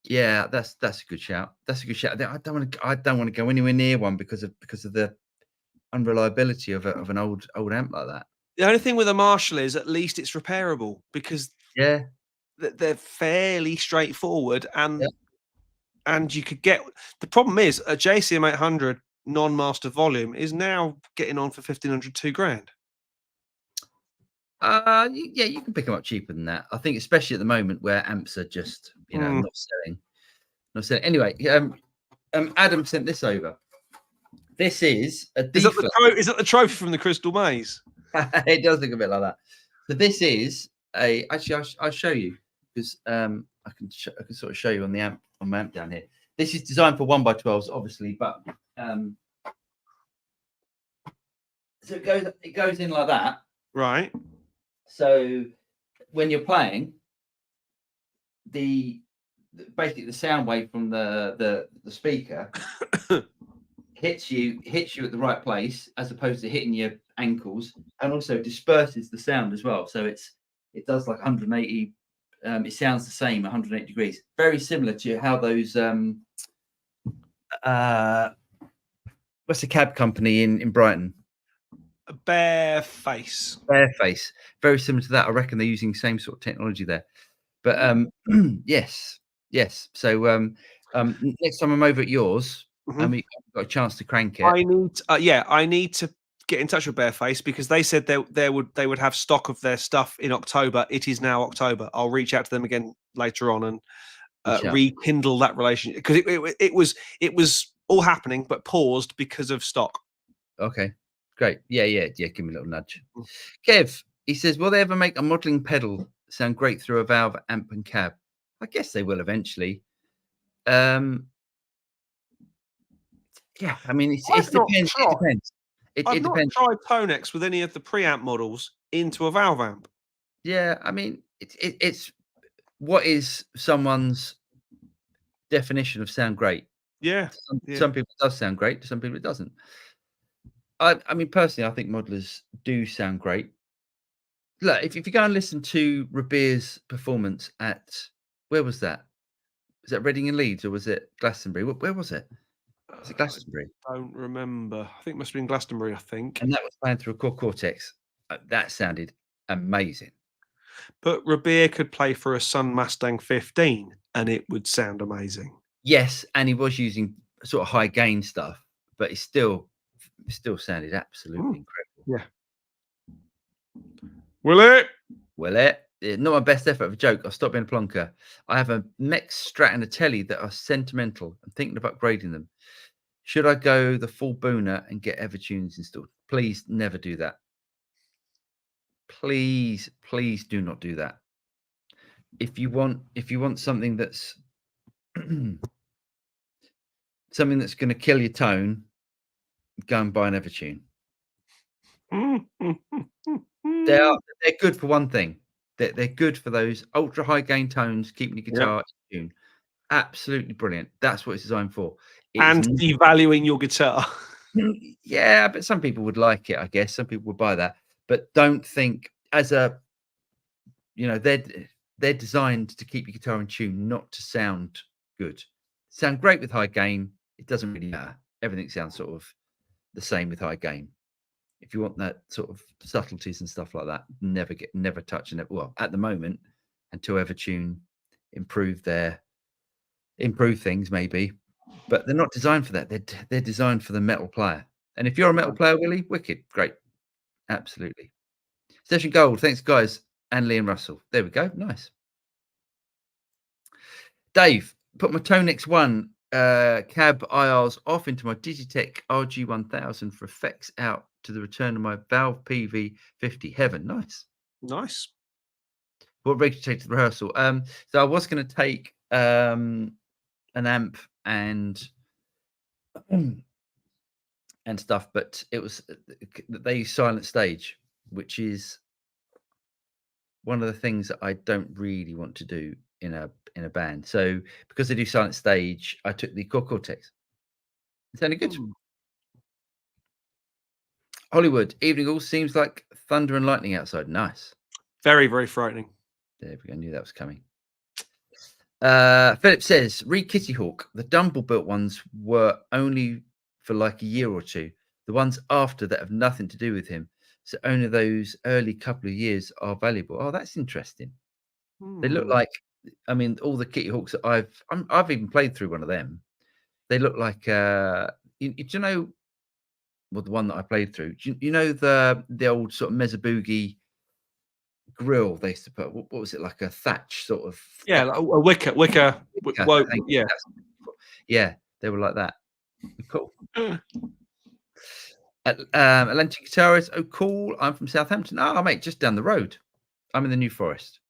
Yeah, that's a good shout. That's a good shout. I don't want to go anywhere near one because of the unreliability of an old amp like that. The only thing with a Marshall is at least it's repairable, because they're fairly straightforward, and you could get. The problem is a JCM 800 non-master volume is now getting on for 1,500, $2,000. Yeah, you can pick them up cheaper than that. I think, especially at the moment where amps are just not selling. Anyway, Adam sent this over. This is a is that the trophy from the Crystal Maze? It does look a bit like that. So this is actually I'll show you, because I can sort of show you on the amp, on my amp down here. This is designed for 1x12s, obviously, but so it goes in like that, right? So when you're playing, basically the sound wave from the speaker hits you at the right place, as opposed to hitting your ankles, and also disperses the sound as well. So it does like 180. It sounds the same 180 degrees. Very similar to how those what's the cab company in Brighton? Bareface. Very similar to that. I reckon they're using the same sort of technology there. But yes. So next time I'm over at yours, and we've got a chance to crank it, I need to get in touch with Bareface, because they said they would have stock of their stuff in October. It is now October. I'll reach out to them again later on and rekindle that relationship, because it was all happening but paused because of stock. Okay, great. Yeah. Give me a little nudge. Kev, he says, will they ever make a modelling pedal sound great through a valve amp and cab? I guess they will eventually. Yeah, I mean, it depends. I've not tried Tonex with any of the preamp models into a valve amp. Yeah, I mean, it's what is someone's definition of sound great? Yeah. Some people it does sound great, to some people it doesn't. I mean, personally, I think modelers do sound great. Look, if you go and listen to Rabeer's performance at, where was that? Was that Reading and Leeds, or was it Glastonbury? Where was it? Was it Glastonbury? I don't remember. I think it must have been Glastonbury, I think. And that was playing through a Core Cortex. That sounded amazing. But Rabeer could play for a Sun Mustang 15 and it would sound amazing. Yes, and he was using sort of high gain stuff, but it still sounded absolutely incredible. Yeah. Will it? Not my best effort of a joke. I'll stop being a plonker. I have a Mech Strat and a Telly that are sentimental. I'm thinking of upgrading them. Should I go the full booner and get Evertunes installed? Please never do that. Please do not do that. If you want something that's something that's going to kill your tone, go and buy an Evertune. They're good for one thing. They're good for those ultra high gain tones, keeping your guitar in tune. Absolutely brilliant. That's what it's designed for. And devaluing your guitar. Yeah, but some people would like it, I guess. Some people would buy that. But don't think they're designed to keep your guitar in tune, not to sound good. Sound great with high gain. It doesn't really matter. Everything sounds sort of the same with high gain. If you want that sort of subtleties and stuff like that, never touch. And well, at the moment, until Evertune improve their improve things maybe, but they're not designed for that. They're designed for the metal player. And if you're a metal player, Willie, wicked, great, absolutely. Session Gold, thanks guys, and Liam Russell. There we go, nice. Dave, put my Tonix 1 cab IRs off into my Digitech RG1000 for effects out to the return of my Valve PV50 Heaven. Nice. Nice. What ready to take to the rehearsal? So I was going to take an amp and stuff, but it was they use silent stage, which is one of the things that I don't really want to do in a band. So because they do silent stage, I took the Core Cortex. It's only good. Hollywood, evening all seems like thunder and lightning outside. Nice. Very, very frightening. There we go. I knew that was coming. Philip says, read Kitty Hawk. The Dumble built ones were only for like a year or two. The ones after that have nothing to do with him. So only those early couple of years are valuable. Oh, that's interesting. They look like, I mean, all the Kitty Hawks that I've even played through one of them. They look like, do you know, well, the one that I played through, do you know the old sort of Mesa Boogie grill they used to put? What was it, like a thatch sort of? Yeah, like a wicker. Yeah. Yeah, they were like that. Cool. Atlantic Guitarist, oh cool. I'm from Southampton. Oh, mate, just down the road. I'm in the New Forest.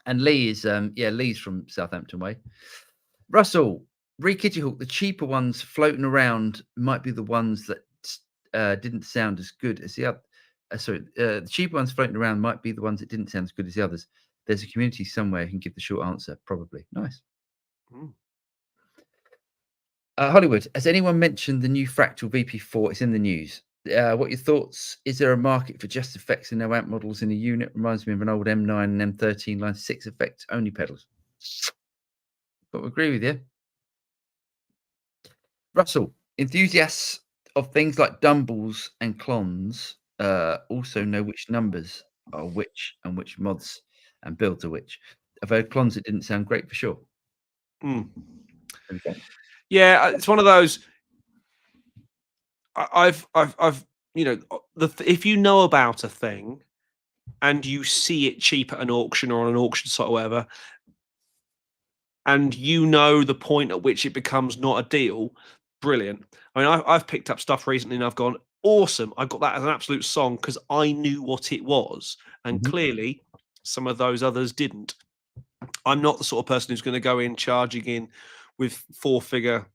And Lee is, Lee's from Southampton way. Russell, re Kitty Hawk, the cheaper ones floating around might be the ones that didn't sound as good as the other. The cheaper ones floating around might be the ones that didn't sound as good as the others. There's a community somewhere who can give the short answer, probably. Nice. Hollywood, has anyone mentioned the new Fractal VP4? It's in the news. What are your thoughts? Is there a market for just effects and no amp models in a unit? Reminds me of an old M9 and M13 line 6 effects only pedals. But I agree with you. Russell, enthusiasts of things like Dumbles and clones also know which numbers are which and which mods and builds are which. I've heard clones that didn't sound great for sure. Yeah, it's one of those. I've if you know about a thing and you see it cheap at an auction or on an auction site or whatever, and you know the point at which it becomes not a deal, brilliant. I mean, I've picked up stuff recently and I've gone, awesome. I got that as an absolute song because I knew what it was. And clearly some of those others didn't. I'm not the sort of person who's going to go in charging in with 4-figure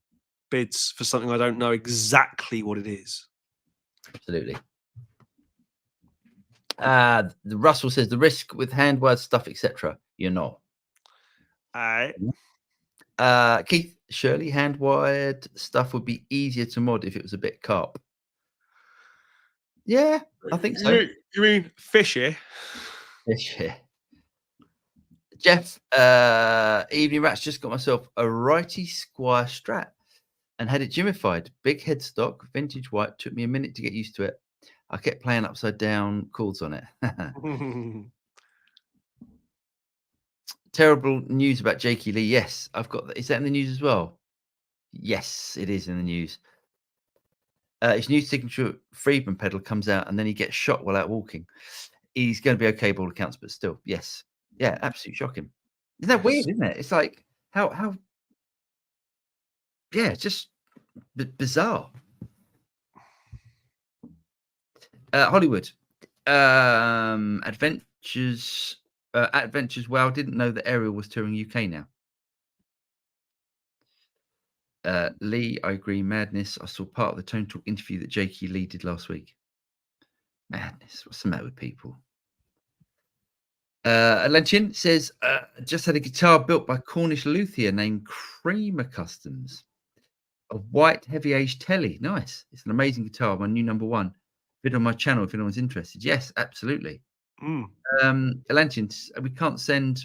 bids for something I don't know exactly what it is. Absolutely. The Russell says the risk with hand-wired stuff, etc. You're not. Keith, surely hand-wired stuff would be easier to mod if it was a bit carp. Yeah, I think so. You mean fishy? Fishy. Jeff, Evening Rats, just got myself a righty Squire Strat and had it gimified. Big headstock, vintage white. Took me a minute to get used to it. I kept playing upside down chords on it. Terrible news about Jakey Lee. Yes, I've got that. Is that in the news as well? Yes, it is in the news. His new signature Friedman pedal comes out and then he gets shot while out walking. He's going to be okay by all accounts, but still, yes. Yeah, absolutely shocking. Isn't that weird, isn't it? It's like, how yeah, just bizarre. Hollywood. Adventures. Wow, didn't know that Ariel was touring UK now. Lee, I agree. Madness. I saw part of the Tone Talk interview that Jakey Lee did last week. Madness. What's the matter with people? Lenchin says, just had a guitar built by Cornish luthier named Creamer Customs. A white heavy aged telly. Nice. It's an amazing guitar. My new #1. Vid on my channel if anyone's interested. Yes, absolutely. Lenchin, we can't send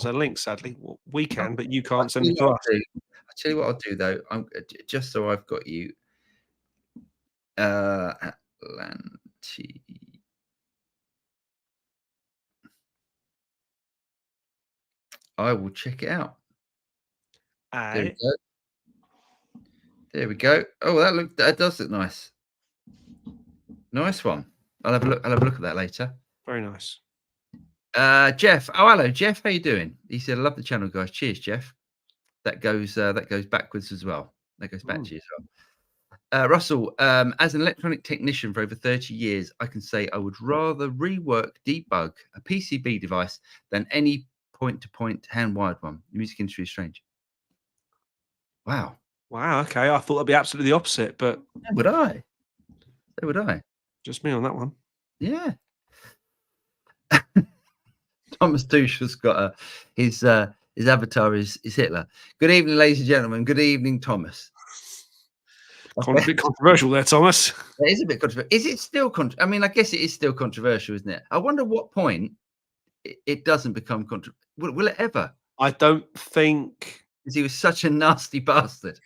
links, sadly. Well, we can, but you can't send them to us. I'll tell you what I'll do though. I'm just so I've got you. Atlanti. I will check it out. There we Aye. go. There we go. Oh, that does look nice. Nice one. I'll have a look at that later. Very nice. Jeff. Oh, hello, Jeff. How you doing? He said, "I love the channel, guys. Cheers, Jeff." That goes backwards as well. That goes back to you as well. Russell, as an electronic technician for over 30 years, I can say I would rather rework, debug a PCB device than any point-to-point hand-wired one. The music industry is strange. Wow. Wow. Okay. I thought that'd be absolutely the opposite, but So would I. So would I. just me on that one. Yeah. Thomas Douche has got his avatar is Hitler. Good evening, ladies and gentlemen. Good evening, Thomas. A bit controversial there, Thomas. It is a bit controversial. Is it still I mean, I guess it is still controversial, isn't it? I wonder what point it doesn't become controversial. Will it ever? I don't think. Because he was such a nasty bastard.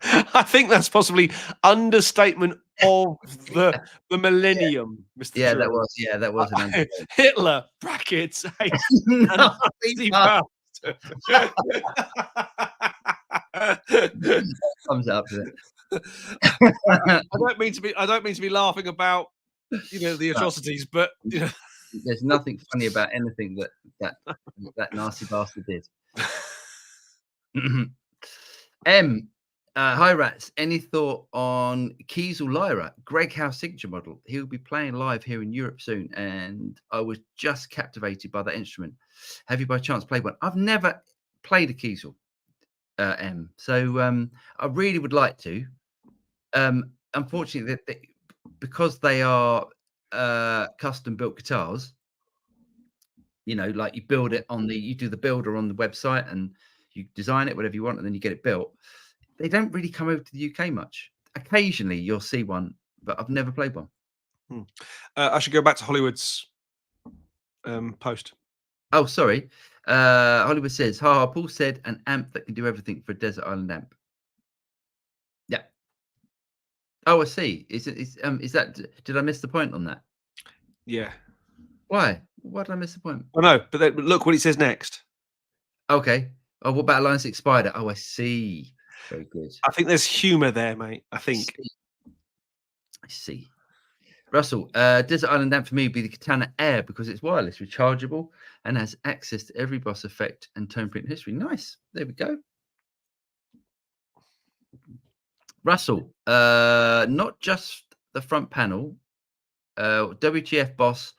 I think that's possibly understatement of the millennium, Mr. Yeah, Drury. that was an understatement. Hitler brackets a nasty bastard. Thumbs up to it. I don't mean to be laughing about the atrocities, but there's nothing funny about anything that nasty bastard did. Hi Rats, any thought on Kiesel Lyra, Greg House signature model? He'll be playing live here in Europe soon, and I was just captivated by that instrument. Have you by chance played one? I've never played a Kiesel so I really would like to. Unfortunately, because they are custom built guitars, like you build it you do the builder on the website and you design it whatever you want and then you get it built. They don't really come over to the UK much. Occasionally you'll see one, but I've never played one. I should go back to Hollywood's post. Oh, sorry. Hollywood says, haha, Paul said an amp that can do everything for a desert island amp. Yeah. Oh, I see. Is that, did I miss the point on that? Yeah. Why did I miss the point? Oh no, but then, look what he says next. Okay. Oh, what about Line 6 Spider? Oh, I see. Very good. I think there's humor there, mate. I think. I see. Russell, Desert Island amp for me would be the Katana Air because it's wireless, rechargeable, and has access to every boss effect and tone print history. Nice. There we go. Russell, not just the front panel. WTF boss,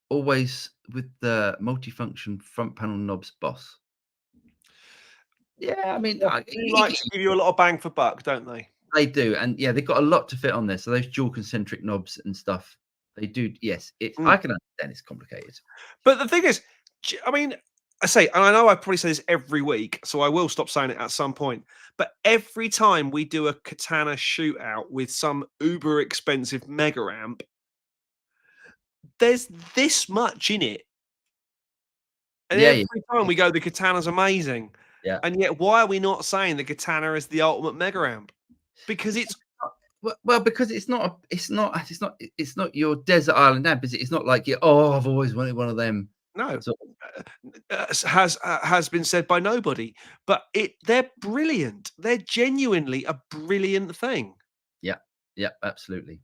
always with the multifunction front panel knobs boss. Yeah, I mean, they like to give you a lot of bang for buck, don't they? They do, and yeah, they've got a lot to fit on there. So those dual concentric knobs and stuff, they do. Yes, I can understand it's complicated. But the thing is, I mean, I say, and I know I probably say this every week, so I will stop saying it at some point. But every time we do a Katana shootout with some uber expensive mega amp, there's this much in it. And every time we go, the Katana's amazing. Yeah. And yet, why are we not saying the Katana is the ultimate mega amp? Because it's because it's not your desert island amp, is it? It's not like I've always wanted one of them. No, has been said by nobody. But they're brilliant. They're genuinely a brilliant thing. Yeah, absolutely.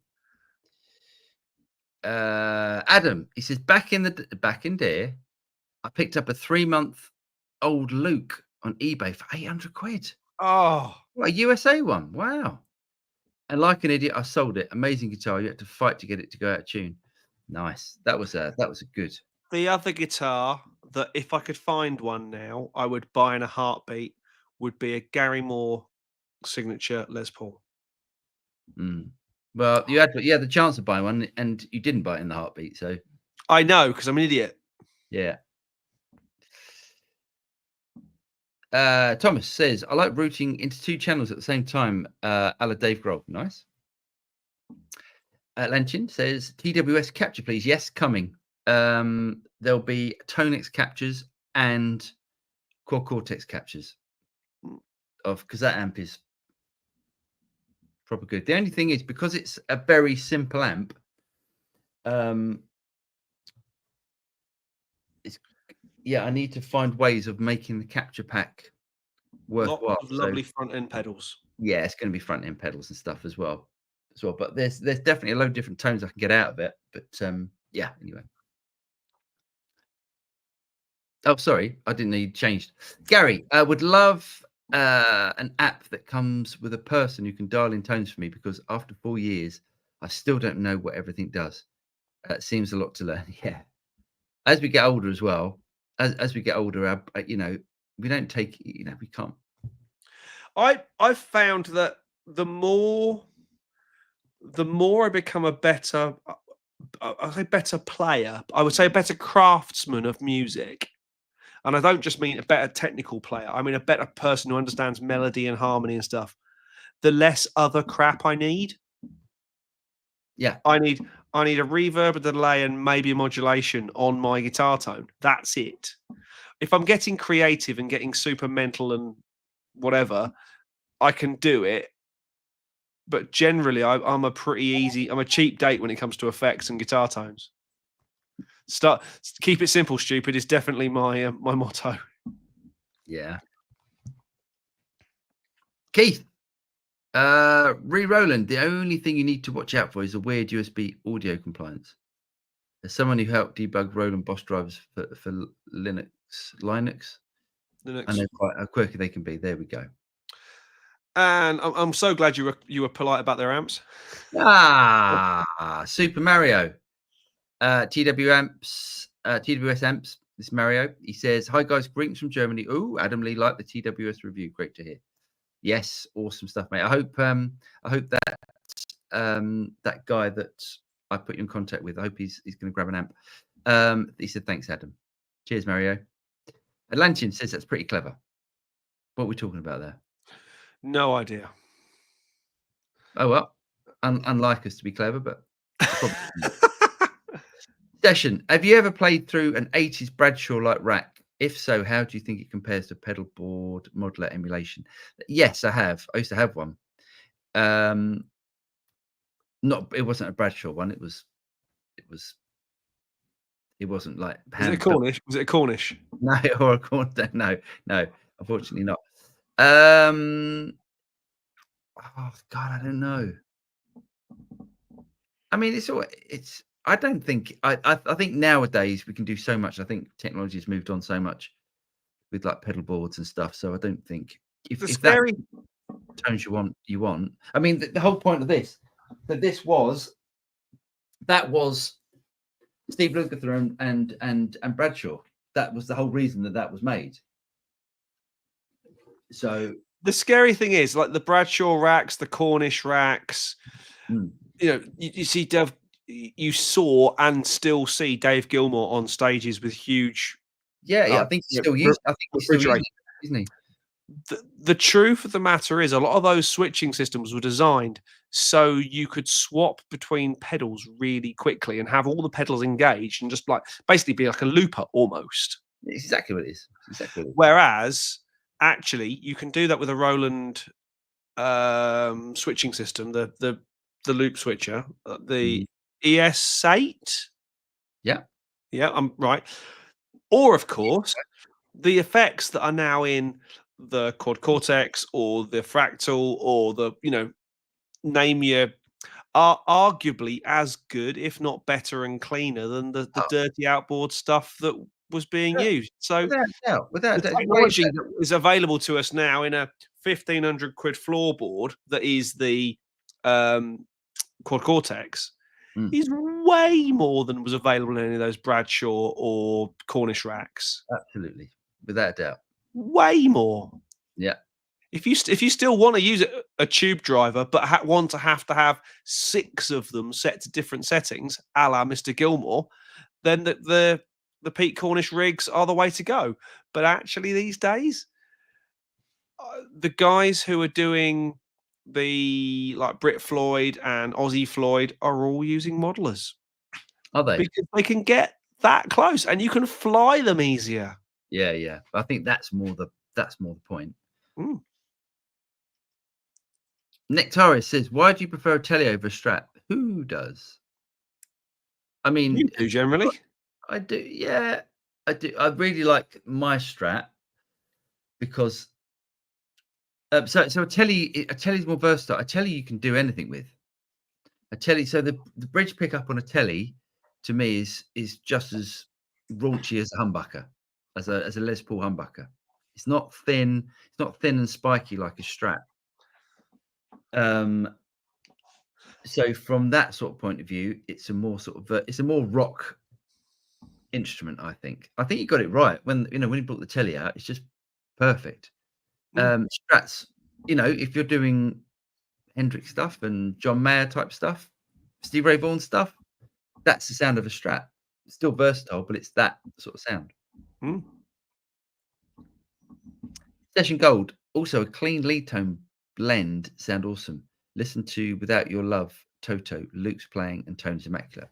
Adam, he says back in there, I picked up a 3-month-old Luke on eBay for 800 quid. Oh, what, a USA one? Wow. And like an idiot, I sold it. Amazing guitar. You had to fight to get it to go out of tune. Nice. That was a good. The other guitar that if I could find one now, I would buy in a heartbeat would be a Gary Moore signature Les Paul. Well, you had the chance of buying one and you didn't buy it in the heartbeat. So I know because I'm an idiot. Yeah. Thomas says, I like routing into 2 channels at the same time, a la Dave Grohl. Nice. Lanchin says, TWS capture, please. Yes, coming. There'll be Tonex captures and Quad Cortex captures because that amp is proper good. The only thing is, because it's a very simple amp, yeah, I need to find ways of making the capture pack Lots worthwhile. of lovely front end pedals. Yeah, it's going to be front end pedals and stuff as well. But there's definitely a load of different tones I can get out of it. But yeah, anyway. Oh, sorry, I didn't know you changed. Gary, I would love an app that comes with a person who can dial in tones for me, because after 4 years, I still don't know what everything does. It seems a lot to learn. Yeah, as we get older as well, as we get older, you know, we don't take, you know, we can't. I've found that the more I become a better, I say better player, I would say a better craftsman of music. And I don't just mean a better technical player. I mean a better person who understands melody and harmony and stuff. The less other crap I need. Yeah, I need a reverb, a delay, and maybe a modulation on my guitar tone. That's it. If I'm getting creative and getting super mental and whatever, I can do it. But generally, I'm a cheap date when it comes to effects and guitar tones. Keep it simple, stupid is definitely my my motto. yeah. Keith, Roland, the only thing you need to watch out for is a weird USB audio compliance. As someone who helped debug Roland Boss drivers for Linux, I know quite how quirky they can be. There we go. And I'm so glad you were polite about their amps. Super Mario, TWS amps. This Mario, he says, "Hi guys, greetings from Germany." Oh, Adam Lee liked the TWS review. Great to hear. Yes, awesome stuff, mate. I hope that that guy that I put you in contact with, I hope he's going to grab an amp. He said, "Thanks, Adam." Cheers, Mario. Atlantean says that's pretty clever. What are we talking about there? No idea. Oh well, unlike us to be clever, but Session. Have you ever played through an 80s Bradshaw like rack? If so, how do you think it compares to pedal board modular emulation? Yes, I have. I used to have one. It wasn't a Bradshaw one. It wasn't like Was it a Cornish? Was it a Cornish? No, or a Cornish. No, unfortunately not. Oh God, I don't know. I mean, it's. I don't think. I think nowadays we can do so much. I think technology has moved on so much with like pedal boards and stuff. So I don't think if that tones you want. I mean, the whole point of this, that was Steve Lukather and Bradshaw. That was the whole reason that was made. So the scary thing is, like the Bradshaw racks, the Cornish racks. You know, you see you saw and still see Dave Gilmour on stages with huge. I think he's still using. I think he's still using it, isn't he? The truth of the matter is, a lot of those switching systems were designed so you could swap between pedals really quickly and have all the pedals engaged and just like basically be like a looper almost. Exactly what it is. Whereas actually you can do that with a Roland switching system, the loop switcher, the ES8. Yeah, I'm right. Or of course, the effects that are now in the Quad Cortex or the Fractal or the, name your, are arguably as good, if not better and cleaner than the dirty outboard stuff that was being used. So without the technology that is available to us now in a 1,500 quid floorboard that is the Quad Cortex is way more than was available in any of those Bradshaw or Cornish racks. Absolutely, without a doubt. Way more. Yeah. If you still want to use a tube driver, but want to have 6 of them set to different settings, a la Mr. Gilmour, then the Pete Cornish rigs are the way to go. But actually, these days, the guys who are doing the like Brit Floyd and Ozzy Floyd are all using modelers. Are they? Because they can get that close, and you can fly them easier. Yeah. I think that's more the point. Nectaris says, "Why do you prefer a Tele over a Strat?" Who does? I mean, you do generally. I do. Yeah. I do. I really like my Strat because so a telly's more versatile. A telly you can do anything with. A telly, so the bridge pickup on a telly to me is just as raunchy as a humbucker, as a Les Paul humbucker. It's not thin. It's not thin and spiky like a Strat. So from that sort of point of view, it's a more sort of it's a more rock instrument. I think you got it right when you brought the telly out. It's just perfect. Strats, if you're doing Hendrix stuff and John Mayer type stuff, Steve Ray Vaughan stuff, that's the sound of a Strat. It's still versatile, but it's that sort of sound. Session Gold, also a clean lead tone blend, sound awesome. Listen to Without Your Love, Toto, Luke's playing, and Tony's immaculate.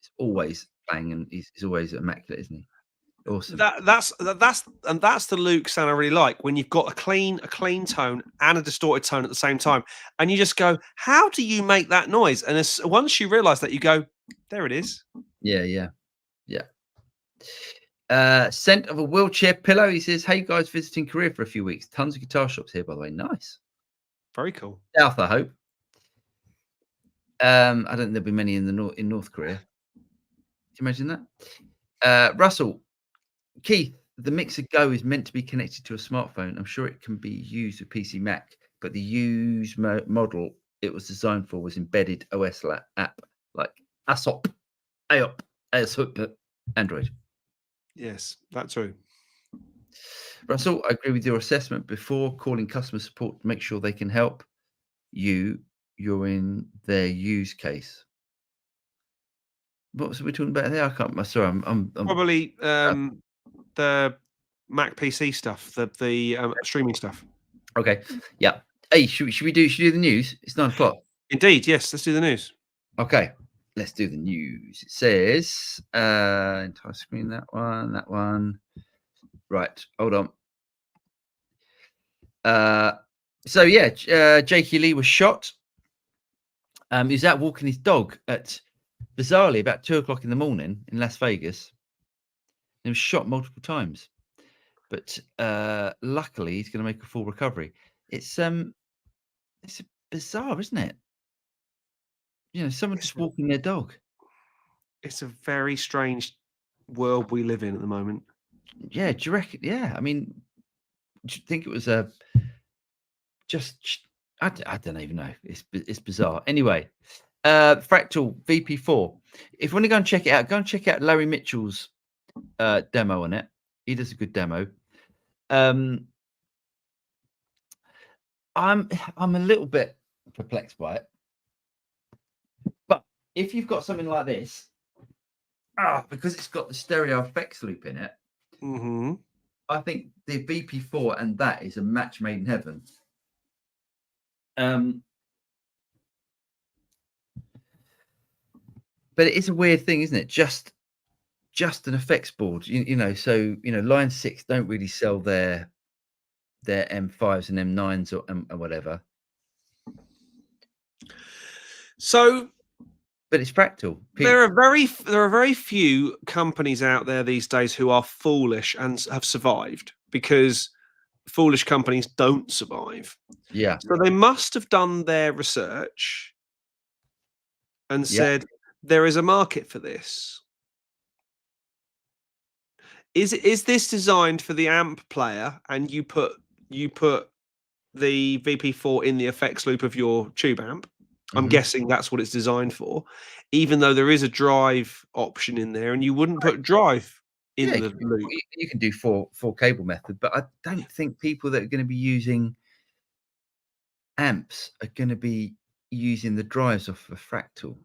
It's always playing, and he's always immaculate, isn't he? Awesome. That's the Luke sound I really like, when you've got a clean tone and a distorted tone at the same time, and you just go, how do you make that noise? And once you realise that, you go, there it is. Yeah. Scent of a wheelchair pillow. He says, "Hey guys, visiting Korea for a few weeks. Tons of guitar shops here, by the way. Nice, very cool. South, I hope. I don't think there'll be many in North Korea. Can you imagine that? Russell, Keith, the Mixer Go is meant to be connected to a smartphone. I'm sure it can be used with PC Mac, but the used model it was designed for was embedded OS app like ASOP, Android. Yes, that's true. Russell, I agree with your assessment before calling customer support to make sure they can help you. You're in their use case. What was we talking about there? I can't. Sorry, I'm probably the Mac PC stuff, the streaming stuff. Okay, yeah. Hey, should we do the news? It's 9 o'clock. Indeed, yes. Let's do the news. Okay, let's do the news. It says entire screen. That one. Right, hold on. So yeah, Jakey Lee was shot. He was out walking his dog at bizarrely about 2 o'clock in the morning in Las Vegas. He was shot multiple times, but luckily he's going to make a full recovery. It's bizarre, isn't it? Someone just walking their dog. It's a very strange world we live in at the moment. Yeah, do you reckon? Yeah, I mean, do you think it was just? I don't even know. It's bizarre. Anyway, Fractal VP4. If you want to go and check it out, go and check out Larry Mitchell's demo on it. He does a good demo. I'm a little bit perplexed by it, but if you've got something like this, because it's got the stereo effects loop in it, I think the VP4 and that is a match made in heaven. But it is a weird thing, isn't it? Just an effects board, So Line 6 don't really sell their M5s and M9s or whatever. So, but it's Fractal. There are very few companies out there these days who are foolish and have survived, because foolish companies don't survive. Yeah. So they must have done their research and said, there is a market for this. Is this designed for the amp player, and you put the VP4 in the effects loop of your tube amp? I'm guessing that's what it's designed for, even though there is a drive option in there, and you wouldn't put drive in the loop. You can do four cable method, but I don't think people that are going to be using amps are going to be using the drives off of Fractal.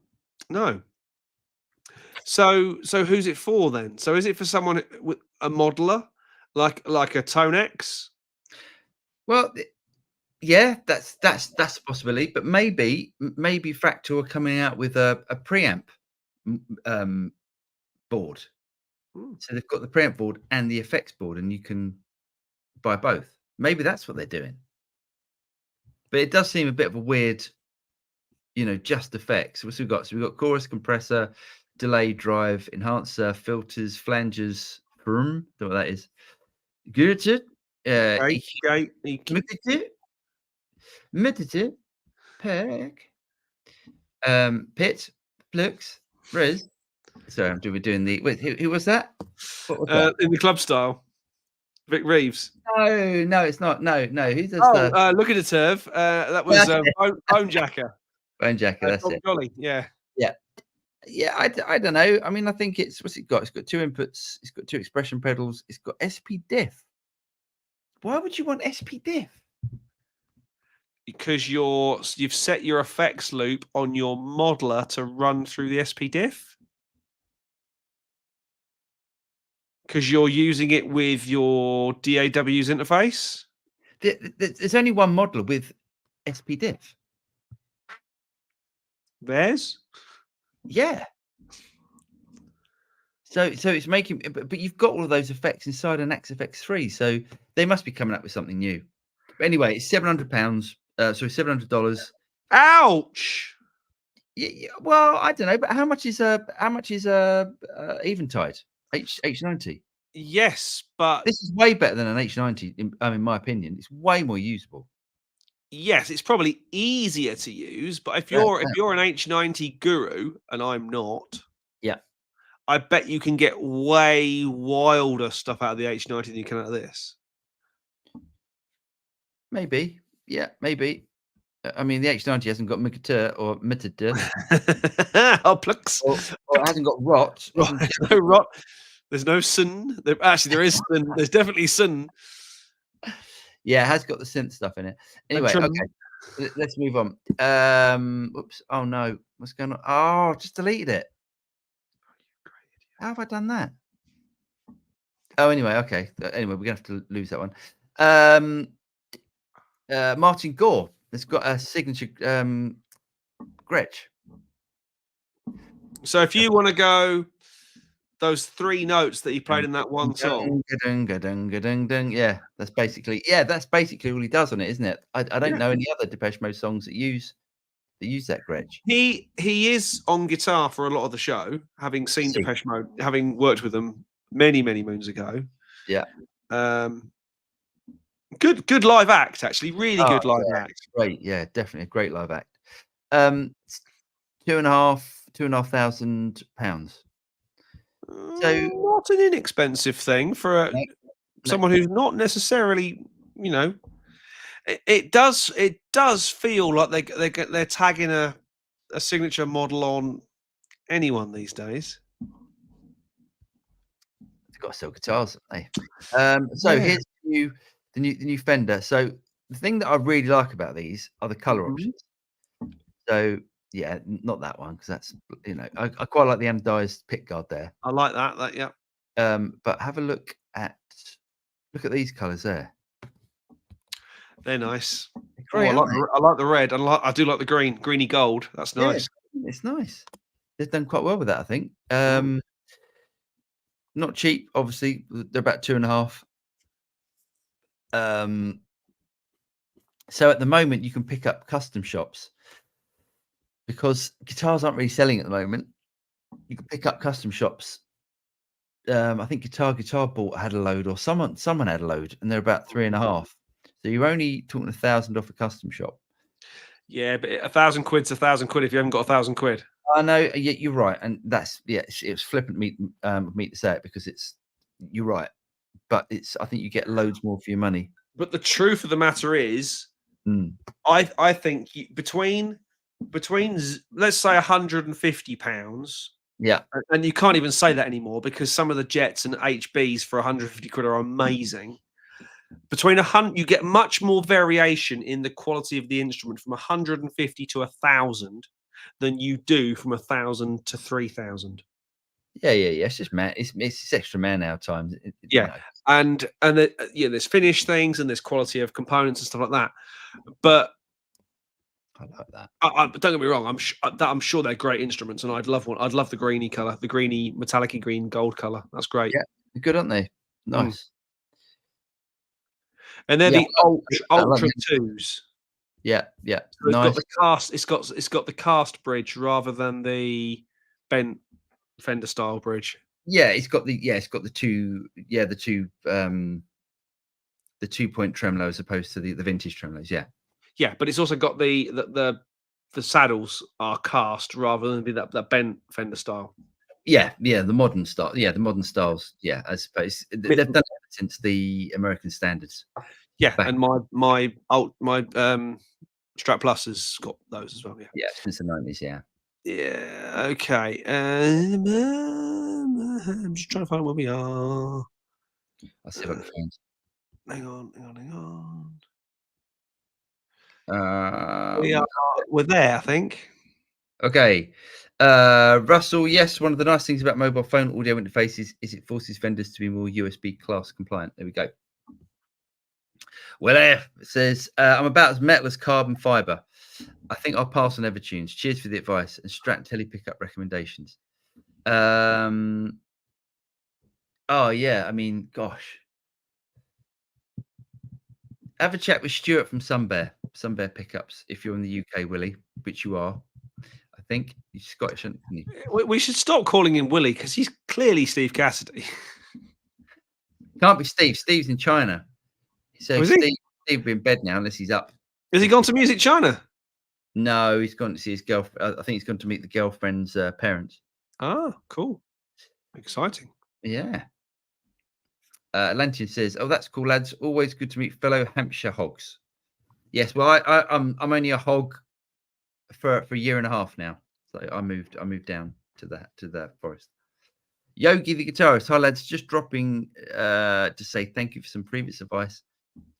No. So who's it for then? So is it for someone with a modeler, like a Tone X? Well, yeah, that's a possibility. But maybe Fractal are coming out with a preamp board. So they've got the preamp board and the effects board, and you can buy both. Maybe that's what they're doing. But it does seem a bit of a weird, just effects. What's we've got? So we've got chorus, compressor, delay, drive, enhancer, filters, flangers, Don't know what that is. Gürtel, Mitte, Perk, Pit, Flux, Riz. Sorry, I'm doing the. Wait, who was that? What was that? In the club style. Vic Reeves. No, it's not. No. Who does the? Look at the turf. That was Bone Jacker. Bone Jacker. That's it. Jolly. Yeah. I don't know. I mean, I think what's it got? It's got 2 inputs. It's got 2 expression pedals. It's got SP diff. Why would you want SP diff? Because you've set your effects loop on your modeler to run through the SP diff. Because you're using it with your DAW's interface. There's only one modeler with SP diff. There's. Yeah. So it's making, but you've got all of those effects inside an XFX3, so they must be coming up with something new. But anyway, it's £700. $700. Ouch. Yeah, well, I don't know, but how much is Eventide H90? Yes, but this is way better than an H90. In my opinion, it's way more usable. Yes, it's probably easier to use, but if you're an H90 guru, and I'm not, yeah, I bet you can get way wilder stuff out of the H90 than you can out of this. Maybe, yeah, maybe. I mean, the H90 hasn't got Mikatur or Mitatur. or Plux. Or it hasn't got rot. There's no rot. There's no sun. Actually, there is sun. There's definitely sun. Yeah, it has got the synth stuff in it. Anyway, okay, let's move on. Whoops. Oh no, what's going on? Oh, just deleted it. How have I done that? Oh, anyway, okay. Anyway, we're gonna have to lose that one. Martin Gore has got a signature Gretsch. So if you want to go those 3 notes that he played in that one song, yeah, that's basically all he does on it, isn't it? I don't know any other Depeche Mode songs that use that Gretsch. He is on guitar for a lot of the show, having seen Depeche Mode, having worked with them many moons ago. Yeah. Good live act, actually. Really good live act. Great, yeah, definitely a great live act. £2,500. So not an inexpensive thing for someone who's not necessarily, you know. It does feel like they're tagging a signature model on anyone these days. They've got to sell guitars, haven't they? So here's the new Fender. So the thing that I really like about these are the color options. So yeah, not that one, because that's, you know, I quite like the anodized pick guard there. I like that. Yeah. But have a look at these colors there. They're nice. Great, I like the red. I do like the green, greeny gold. That's nice. Yeah, it's nice. They've done quite well with that, I think. Not cheap, obviously. They're about 2.5. So at the moment, you can pick up custom shops, because guitars aren't really selling at the moment. You can pick up custom shops. I think Guitar Bought had a load, or someone had a load, and they're about 3.5. So you're only talking 1,000 off a custom shop. Yeah, but 1,000 quid's 1,000 quid if you haven't got 1,000 quid. I know, you're right, and that's it was flippant me to say it, because you're right, but I think you get loads more for your money. But the truth of the matter is, I think between let's say £150. Yeah, and you can't even say that anymore, because some of the Jets and HBs for 150 quid are amazing. Between you get much more variation in the quality of the instrument from 150 to 1,000 than you do from 1,000 to 3,000. Yeah. It's just man. It's extra man hour time. Yeah, and there's finished things and there's quality of components and stuff like that. But I like that. Don't get me wrong. I'm sure they're great instruments, and I'd love one. I'd love the greeny color, the greeny metallic green gold color. That's great. Yeah, they're good, aren't they? Nice. And they're the Ultra 2s. Yeah. So nice. It's got the cast bridge rather than the bent Fender style bridge. Yeah, it's got the the 2-point tremolo as opposed to the vintage tremolos. Yeah. Yeah, but it's also got the saddles are cast rather than be that bent Fender style. Yeah, the modern style. Yeah, the modern styles. Yeah, I suppose they've done it since the American standards. Yeah, Back, and my Strat Plus has got those as well. Yeah. yeah, since the 90s. Yeah. Yeah. Okay. I'm just trying to find where we are. I'll see if I can find. Hang on. Hang on. Um, We're there, I think. Okay. Russell, yes, one of the nice things about mobile phone audio interfaces is it forces vendors to be more USB class compliant. There we go. Well, it says, I'm about as metal as carbon fiber. I think I'll pass on Evertunes. Cheers for the advice and Strat Tele pickup recommendations. Oh, yeah. I mean, gosh. Have a chat with Stuart from Sunbear Pickups if you're in the UK, Willie, which you are. I think you're Scottish, aren't you? We should stop calling him Willie because he's clearly Steve Cassidy. Can't be Steve. Steve's in China. So Steve will be in bed now unless he's up. Has he gone to Music China? No, he's gone to see his girlfriend. I think he's gone to meet the girlfriend's parents. Ah, cool. Exciting. Yeah. Atlantean says, "Oh, that's cool, lads. Always good to meet fellow Hampshire hogs." Yes, well, I'm only a hog for a year and a half now. So I moved down to the forest. Yogi the guitarist, hi lads, just dropping to say thank you for some previous advice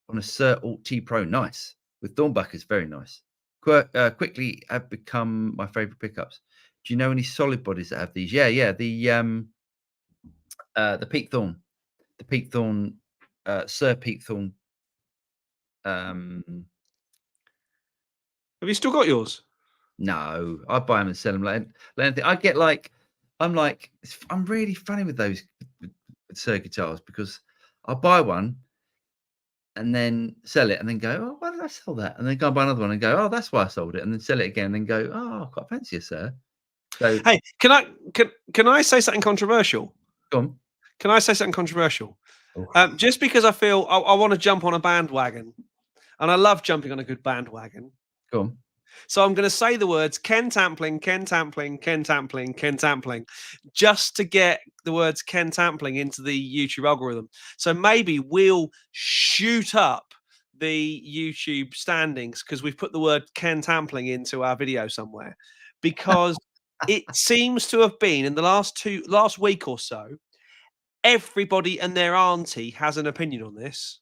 on a Sir Alt T Pro. Nice with Thornbuckers, very nice. Quickly have become my favorite pickups. Do you know any solid bodies that have these? Yeah, the Pete Thorn. The Pete Thorn, Sir Pete Thorn. Have you still got yours? No, I buy them and sell them. Like I get I'm really funny with those with Sir guitars because I'll buy one and then sell it and then go, oh, why did I sell that? And then go and buy another one and go, oh, that's why I sold it. And then sell it again and then go, oh, I quite fancy it, sir. So, hey, can I say something controversial? Go on. Can I say something controversial? Oh. Just because I feel I want to jump on a bandwagon, and I love jumping on a good bandwagon. Go on. So I'm going to say the words Ken Tampling, Ken Tampling, Ken Tampling, Ken Tampling, just to get the words Ken Tampling into the YouTube algorithm. So maybe we'll shoot up the YouTube standings because we've put the word Ken Tampling into our video somewhere. Because it seems to have been in the last week or so, everybody and their auntie has an opinion on this.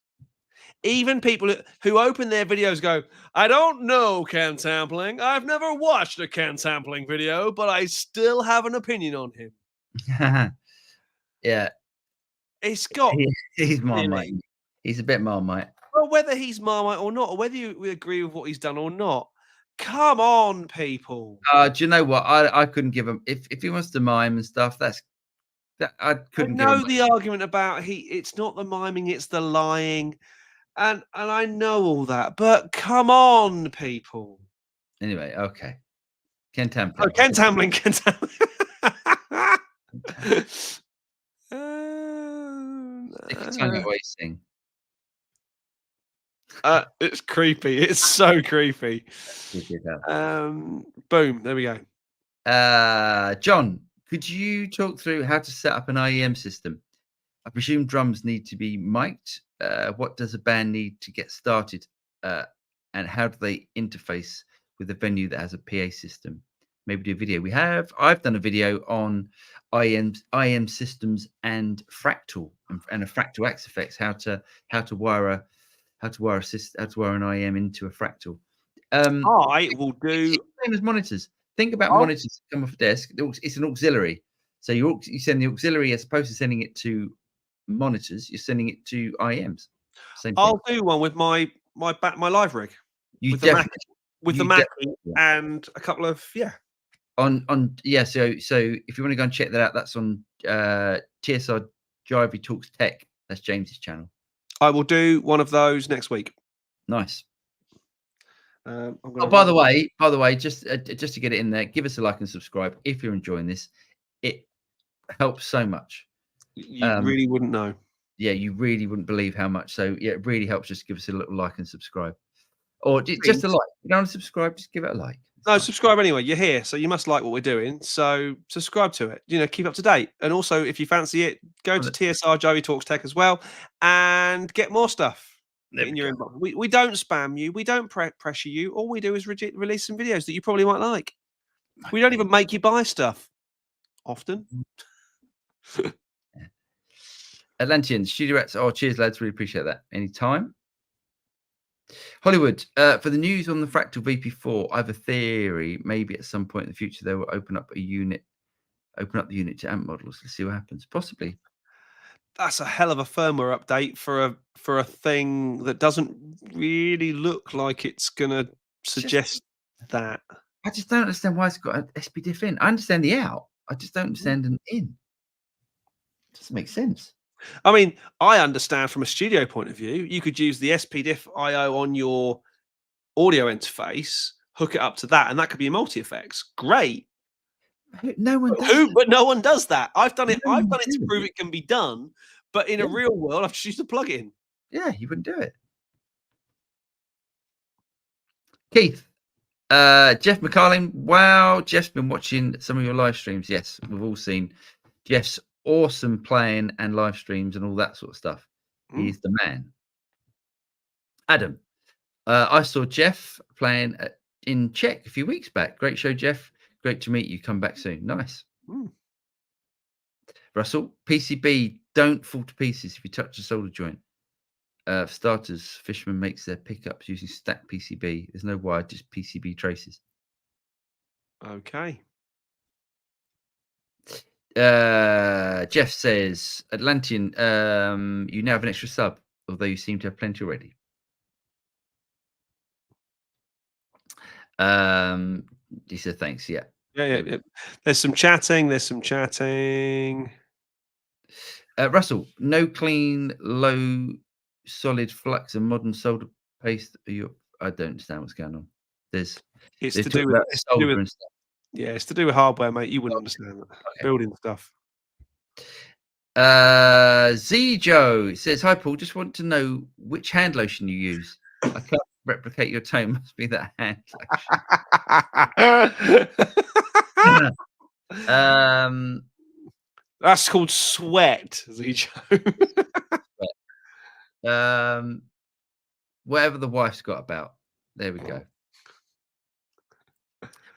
Even people who open their videos go, I don't know Ken Tampling. I've never watched a Ken Tampling video, but I still have an opinion on him. Yeah. It's got... He's Marmite. He's a bit Marmite. Well, whether he's Marmite or not, or whether you agree with what he's done or not, come on, people. Do you know what? I couldn't give him... If he wants to mime and stuff, I couldn't give him... the argument about it's not the miming, it's the lying. And I know all that, but come on, people. Anyway, okay. Ken Tampling. Oh, Ken Tampling, Ken Tampling. Stick your tongue out while you sing. It's creepy. It's so creepy. Boom. There we go. John, could you talk through how to set up an IEM system? I presume drums need to be mic'd. What does a band need to get started? And how do they interface with a venue that has a PA system? Maybe do a video. I've done a video on IEM systems and Fractal and a Fractal X effects, how to wire an IEM into a Fractal. I will do same as monitors. Think about monitors that come off a desk. It's an auxiliary. So you send the auxiliary as opposed to sending it to monitors, you're sending it to IEMs. I'll do one with my live rig. With the Mac and a couple of So if you want to go and check that out, that's on TSR Jivey Talks Tech. That's James's channel. I will do one of those next week. Nice. By the way, just to get it in there, give us a like and subscribe if you're enjoying this. It helps so much. You really wouldn't know. Yeah, you really wouldn't believe how much. So yeah, it really helps. Just give us a little like and subscribe, or just a like. You don't want to subscribe, just give it a like. No, subscribe anyway. You're here, so you must like what we're doing. So subscribe to it. Keep up to date. And also, if you fancy it, go to TSR Joey Talks Tech as well and get more stuff in your inbox. We don't spam you. We don't pressure you. All we do is release some videos that you probably might like. We don't even make you buy stuff often. Atlantean, Studio Rats. Oh, cheers, lads. Really appreciate that. Anytime. Hollywood, for the news on the Fractal VP4, I have a theory. Maybe at some point in the future, they will open up the unit to amp models. Let's see what happens. Possibly. That's a hell of a firmware update for a thing that doesn't really look like it's going to suggest that. I just don't understand why it's got an SPDIF in. I understand the out. I just don't understand an in. It doesn't make sense. I mean, I understand from a studio point of view, you could use the SPDIF IO on your audio interface, hook it up to that, and that could be a multi-effects. Great. No one does but no one does that. I've done it. I've done it to prove it can be done, but in a real world, I've just used a plug-in. Yeah, you wouldn't do it. Keith, Jeff McCarlin. Wow, Jeff's been watching some of your live streams. Yes, we've all seen Jeff's awesome playing and live streams and all that sort of stuff. He's the man. Adam, I saw Jeff playing in Czech a few weeks back. Great show, Jeff. Great to meet you. Come back soon. Nice. Russell, PCB, don't fall to pieces if you touch a solder joint. For starters, Fishman makes their pickups using stacked PCB. There's no wire, just PCB traces. Okay. Jeff says, Atlantean, you now have an extra sub, although you seem to have plenty already. He said thanks. Yeah. Yeah. There's some chatting. Russell, no clean, low, solid flux and modern solder paste. I don't understand what's going on. It's to do with hardware, mate. You wouldn't understand that. Okay. Building stuff. Joe says, hi Paul, just want to know which hand lotion you use. I can't replicate your tone. Must be that hand lotion. That's called sweat, Joe. Whatever the wife's got about. There we go.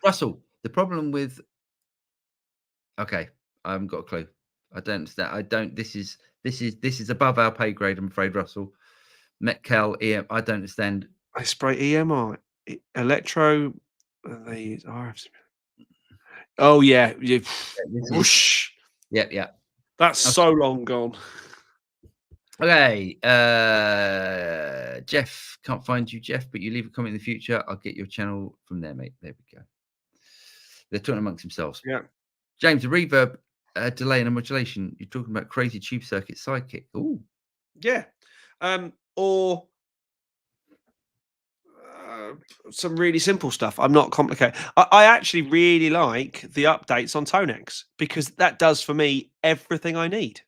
Russell, the problem with I haven't got a clue. I don't understand. This is above our pay grade, I'm afraid, Russell. Metcal, EM, I don't understand. I spray EMI, electro, they use RF. Oh yeah. Whoosh. Yeah. That's so long gone. Okay. Jeff, can't find you, Jeff, but you leave a comment in the future. I'll get your channel from there, mate. There we go. They're talking amongst themselves. Yeah. James, a reverb, delay, and a modulation. You're talking about crazy tube circuit sidekick. Ooh. Yeah. Or some really simple stuff. I'm not complicated. I actually really like the updates on Tonex because that does for me everything I need.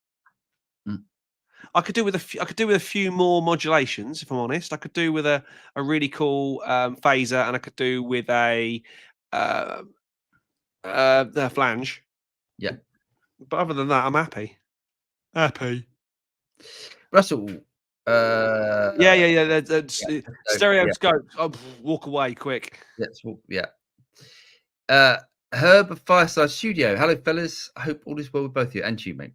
I could do with a few more modulations, if I'm honest. I could do with a really cool phaser, and I could do with a flange. Yeah. But other than that, I'm happy. Russell. Yeah. Stereoscope. Oh, walk away quick. Let's walk. Yeah. Herb of Fireside Studio. Hello, fellas. I hope all is well with both of you and you, mate.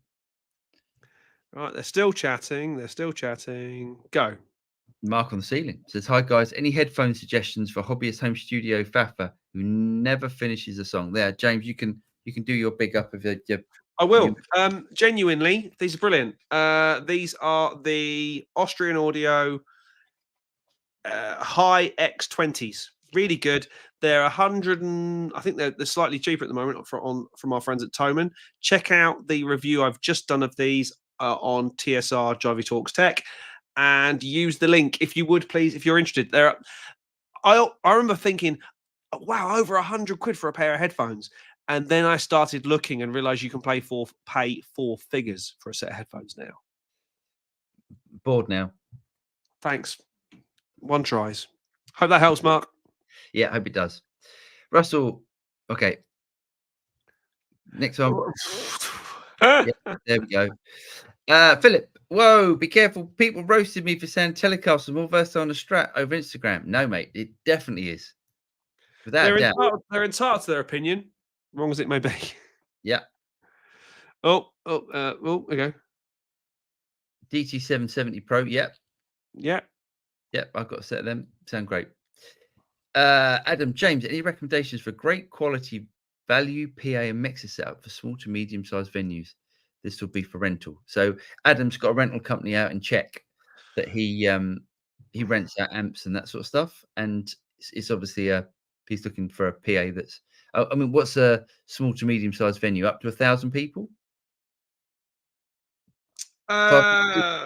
Right, they're still chatting. Go. Mark on the ceiling says, hi guys, any headphone suggestions for hobbyist home studio Fafa who never finishes a song? There, James, you can do your big up of your I will. Genuinely, these are brilliant. These are the Austrian Audio High X20s. Really good. They're 100 and I think they're slightly cheaper at the moment from our friends at Thomann. Check out the review I've just done of these on TSR Jivey Talks Tech, and use the link if you would, please, if you're interested. I remember thinking, wow, over £100 for a pair of headphones, And then I started looking and realized you can pay 4 figures for a set of headphones now. Bored now. Thanks. One tries. Hope that helps, Mark. Yeah, I hope it does. Russell, okay. Next one. Yeah, there we go. Philip, whoa, be careful. People roasted me for saying Telecaster more versatile on a Strat over Instagram. No, mate, it definitely is. Without a doubt. They're entitled to their opinion, wrong as it may be. Yeah. Okay. DT770 Pro. Yep. Yeah. Yep. I've got a set of them. Sound great. Adam, James, any recommendations for great quality value PA and mixer setup for small to medium sized venues? This will be for rental. So Adam's got a rental company out in Czech that he rents out amps and that sort of stuff. And it's obviously he's looking for a PA that's. I mean, what's a small to medium sized venue? Up to 1,000 people? I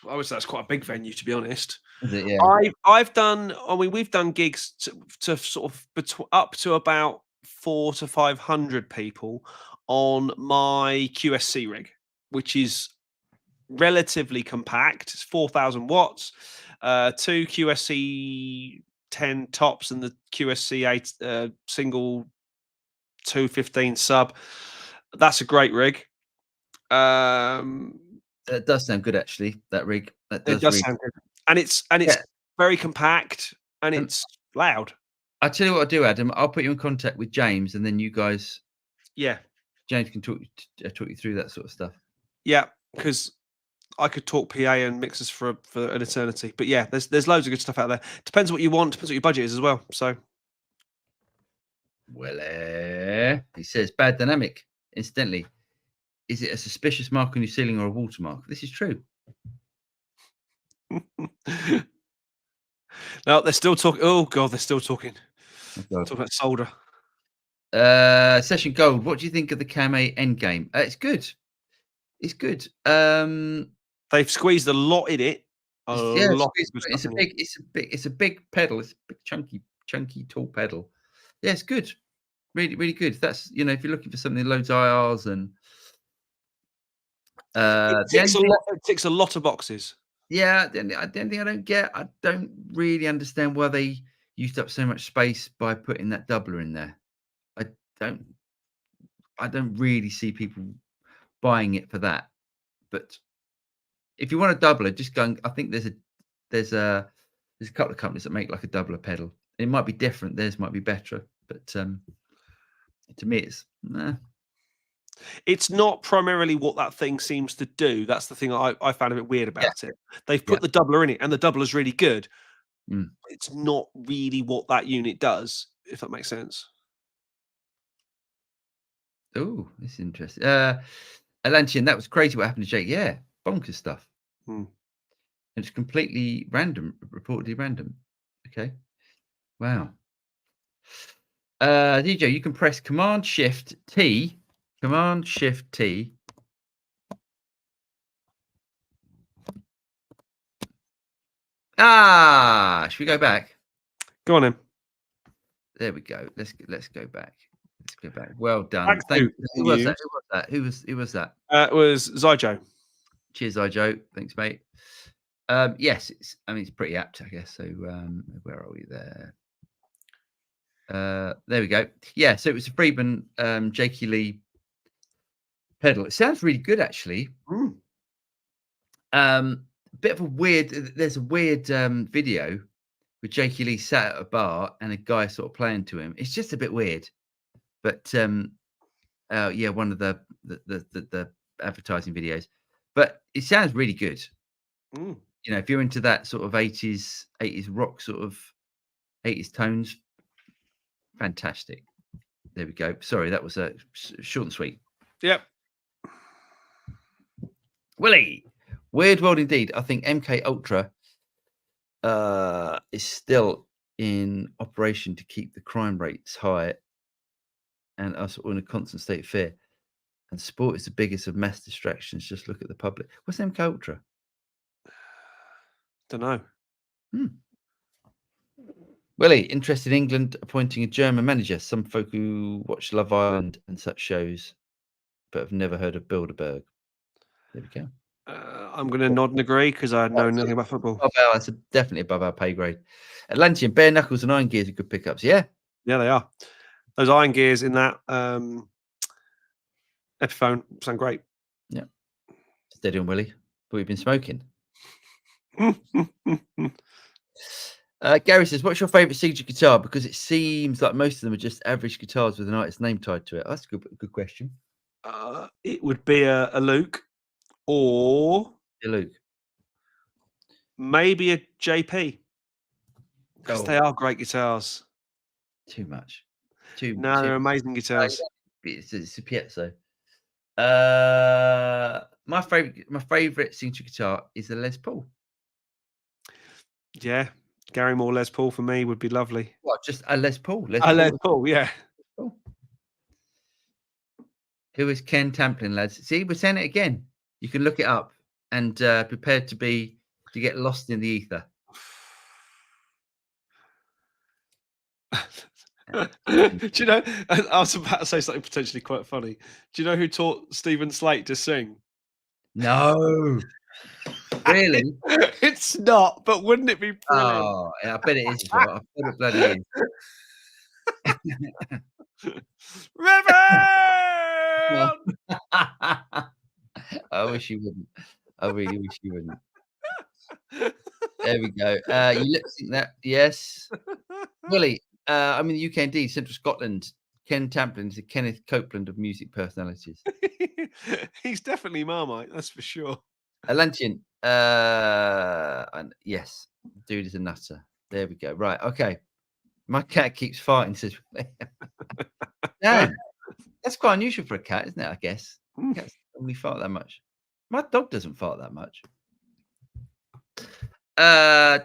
would say that's quite a big venue, to be honest. Is it? Yeah. I've done. I mean, we've done gigs to sort of up to about 400 to 500 people on my QSC rig, which is relatively compact. It's 4,000 watts, 2 QSC 10 tops, and the QSC 8 single 215 sub. That's a great rig. That does sound good, actually. That rig. That It does does really. sound good, and it's very compact and it's loud. I'll tell you what I'll do, Adam. I'll put you in contact with James, and then you guys. Yeah, James can talk you through that sort of stuff. yeah, because I could talk PA and mixers for an eternity. But yeah, there's loads of good stuff out there. Depends what you want. Depends what your budget is as well. So, well, he says bad dynamic. Incidentally, is it a suspicious mark on your ceiling or a watermark? This is true. no, they're still talking. Oh god, they're still talking. Oh, talking about solder. Session Gold. What do you think of the Cam 8 Endgame? It's good. It's good. They've squeezed a lot in it. It's a big pedal. It's a big chunky, tall pedal. Yeah, it's good. Really, really good. That's if you're looking for something that loads IRs and it ticks a lot of boxes. Yeah, the only thing I don't really understand why they used up so much space by putting that doubler in there. I don't really see people buying it for that. But if you want a doubler, just go. I think there's a couple of companies that make like a doubler pedal. It might be different. Theirs might be better, but to me, it's nah. It's not primarily what that thing seems to do. That's the thing I found a bit weird about it. They've put the doubler in it, and the doubler's really good. It's not really what that unit does, if that makes sense. Oh, this is interesting. Atlantean, that was crazy what happened to Jake. Yeah, bonkers stuff. And it's completely random, reportedly random. Okay. Wow. DJ, you can press Command Shift T. Command Shift T. Should we go back? Go on in. There we go. Let's go back. Let's go back. Well done. Back Thank you. Who was that? Who was that? It was Zyjo. Cheers, Zyjo. Thanks, mate. Yes, it's pretty apt, I guess. So where are we there? There we go. Yeah, so it was a Friedman Jakey Lee pedal. It sounds really good, actually. Bit of a weird. There's a weird video with Jakey Lee sat at a bar and a guy sort of playing to him. It's just a bit weird, but yeah, one of the advertising videos. But it sounds really good. If you're into that sort of 80s rock sort of 80s tones, fantastic. There we go. Sorry, that was a short and sweet. Yep. Willie, weird world indeed. I think MK Ultra is still in operation to keep the crime rates high and us all in a constant state of fear. And sport is the biggest of mass distractions. Just look at the public. What's MK Ultra? Don't know. Willie, interested in England appointing a German manager. Some folk who watch Love Island and such shows, but have never heard of Bilderberg. There we go. I'm going to nod and agree because I know nothing about football. That's definitely above our pay grade. Atlantean, Bare Knuckles and Iron Gears are good pickups. Yeah. Yeah, they are. Those iron gears in that headphone sound great. Yeah. Steady on, Willie. What have you been smoking? Gary says, what's your favourite signature guitar? Because it seems like most of them are just average guitars with an artist's name tied to it. That's a good question. It would be a Luke or Luke. Maybe a JP. Because they are great guitars. Too much. They're amazing guitars. It's a piezo. My favorite signature guitar is the Les Paul. Yeah, Gary Moore Les Paul for me would be lovely. What? Just a Les Paul? Les Paul, yeah. Paul. Who is Ken Tamplin, lads? See, we're saying it again. You can look it up and prepare to get lost in the ether. Do you know? I was about to say something potentially quite funny. Do you know who taught Stephen Slate to sing? No, really? It's not. But wouldn't it be brilliant? Oh, I bet it is. I bet it bloody is. River! I wish you wouldn't. I really wish you wouldn't. There we go. You lip sync that, yes. Willie, I'm in the UK indeed, Central Scotland. Ken Tamplin is a Kenneth Copeland of music personalities. He's definitely Marmite, that's for sure. Atlantean, and yes, dude is a nutter. There we go. Right, okay. My cat keeps farting, says Damn, that's quite unusual for a cat, isn't it? I guess cats don't really fart that much. My dog doesn't fart that much.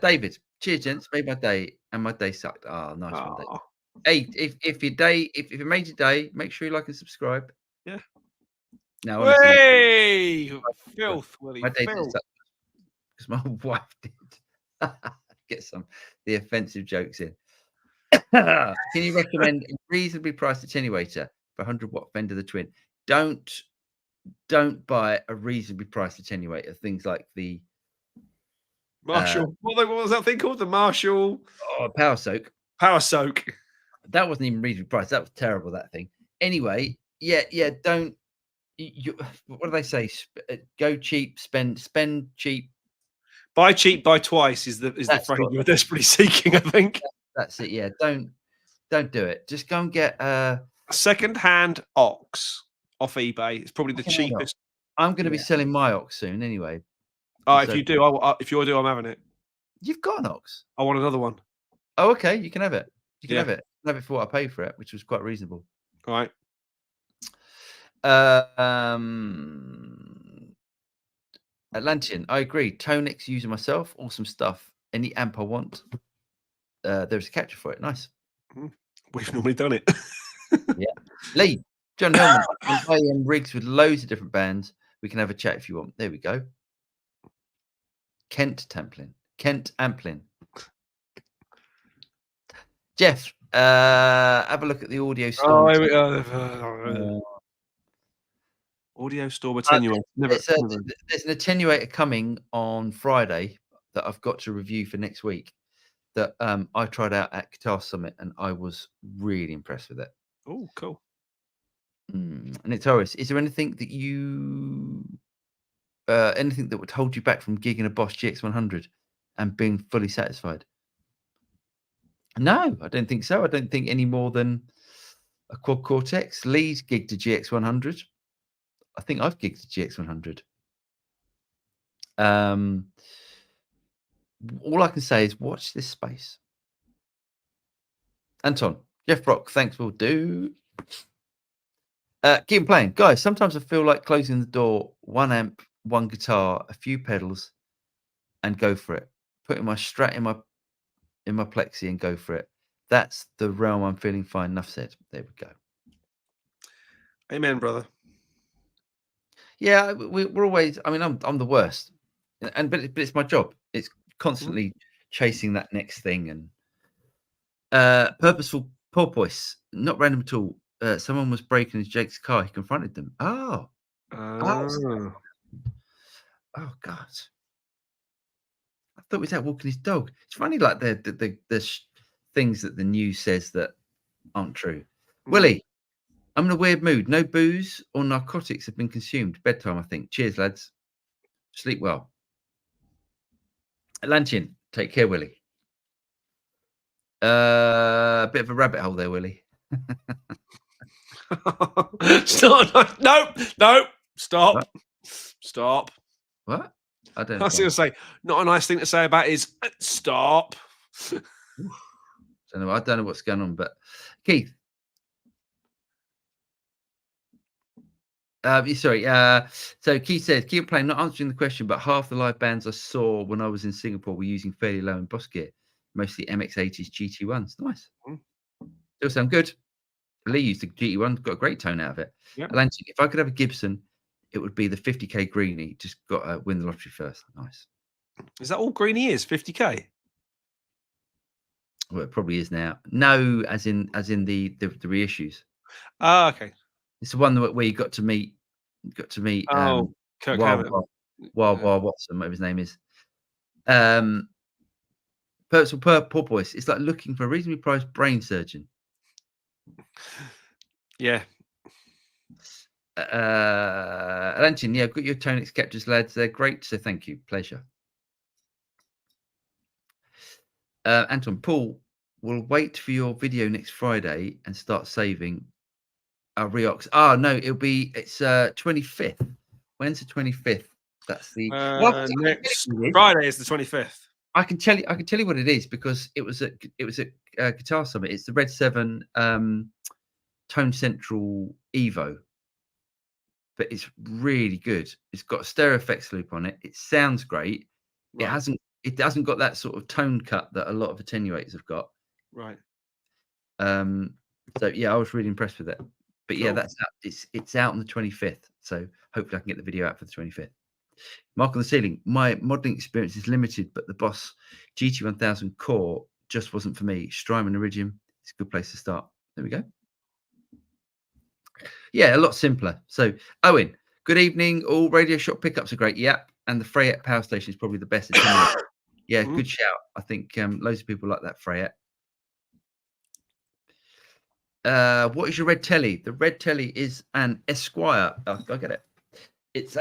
David, cheers, gents. Made my day, and my day sucked. Oh, nice one, David. Hey, if it made your day, make sure you like and subscribe. Yeah. Now, hey, filth, Willie. My day did suck because my wife did. Get the offensive jokes in. Can you recommend a reasonably priced attenuator for 100-watt Fender the Twin? Don't buy a reasonably priced attenuator. Things like the Marshall. What was that thing called? The Marshall Power Soak. Power Soak. That wasn't even reasonably priced. That was terrible. That thing. Anyway, yeah. Don't. What do they say? Go cheap, spend cheap. Buy cheap, buy twice is the phrase you're desperately seeking, I think. That's it. Yeah. Don't do it. Just go and get a second-hand Ox off eBay. It's probably the cheapest. I'm going to be selling my Ox soon anyway. If you do, if you do, I'm having it. You've got an Ox. I want another one. Oh, okay. You can have it. You can have it. Have it for what I paid for it, which was quite reasonable. All right. Atlantean, I agree. Tonix user myself, awesome stuff. Any amp I want. There's a capture for it. Nice. We've normally done it. Yeah. Lee, John Hillman, and rigs with loads of different bands. We can have a chat if you want. There we go. Kent Amplin. Jeff, have a look at the audio store. Oh, here we go. Audio store attenuator. There's an attenuator coming on Friday that I've got to review for next week that I tried out at Guitar Summit and I was really impressed with it. Oh, cool. Notorious, is there anything that anything that would hold you back from gigging a Bosch GX100 and being fully satisfied? No, I don't think so. I don't think any more than a Quad Cortex. Lee's gigged a GX100. I think I've gigged a GX100. All I can say is watch this space. Anton, Jeff Brock, thanks, will do. Keep playing. Guys, sometimes I feel like closing the door, one amp, one guitar, a few pedals, and go for it. Putting my Strat in my plexi and go for it. That's the realm I'm feeling fine. Enough said. There we go. Amen, brother. Yeah, we're always. I mean, I'm the worst, but it's my job. It's constantly chasing that next thing, and Purposeful porpoise, not random at all. Someone was breaking into Jake's car. He confronted them. Oh, Oh. oh God. I thought he was out walking his dog. It's funny, like the things that the news says that aren't true. Willie, I'm in a weird mood. No booze or narcotics have been consumed. Bedtime, I think. Cheers, lads. Sleep well. Atlantean, take care, Willie. A bit of a rabbit hole there, Willie. Stop. No. Stop. What? Stop. What? I don't I was going to say, not a nice thing to say about is stop. I don't know what's going on, but Keith. Sorry. So Keith says, keep playing, not answering the question, but half the live bands I saw when I was in Singapore were using fairly low end boss gear, mostly MX80s, GT1s. Nice. Still sound good. Lee used the GT1, got a great tone out of it. Yep. Atlantic, if I could have a Gibson, it would be the 50k Greenie. Just got to win the lottery first. Nice. Is that all Greenie is? 50k? Well, it probably is now. No, as in the reissues. Oh, okay. It's the one where you got to meet. Kirk Hammett. Wild Watson, whatever his name is. Poor boys. It's like looking for a reasonably priced brain surgeon. Yeah. Atlantean, yeah, I've got your Tonix captures, lads. They're great, so thank you. Pleasure. Anton, Paul will wait for your video next Friday and start saving our Reox. Oh no, it's 25th. When's the 25th? That's the next Friday is the 25th. I can tell you what it is, because it was at Guitar Summit. It's the Red 7 Tone Central Evo. But it's really good. It's got a stereo effects loop on it. It sounds great. Right. It hasn't got that sort of tone cut that a lot of attenuators have got. Right. So yeah, I was really impressed with it. But cool. Yeah, that's out. It's out on the 25th. So hopefully I can get the video out for the 25th. Mark on the ceiling. My modeling experience is limited, but the Boss GT1000 Core just wasn't for me. Strymon Iridium, it's a good place to start. There we go. Yeah, a lot simpler. So, Owen, good evening. All Radio Shop pickups are great. Yep. And the Freyet power station is probably the best. Yeah, good shout. I think loads of people like that Freyet. What is your red telly? The red telly is an Esquire. Oh, I get it. It's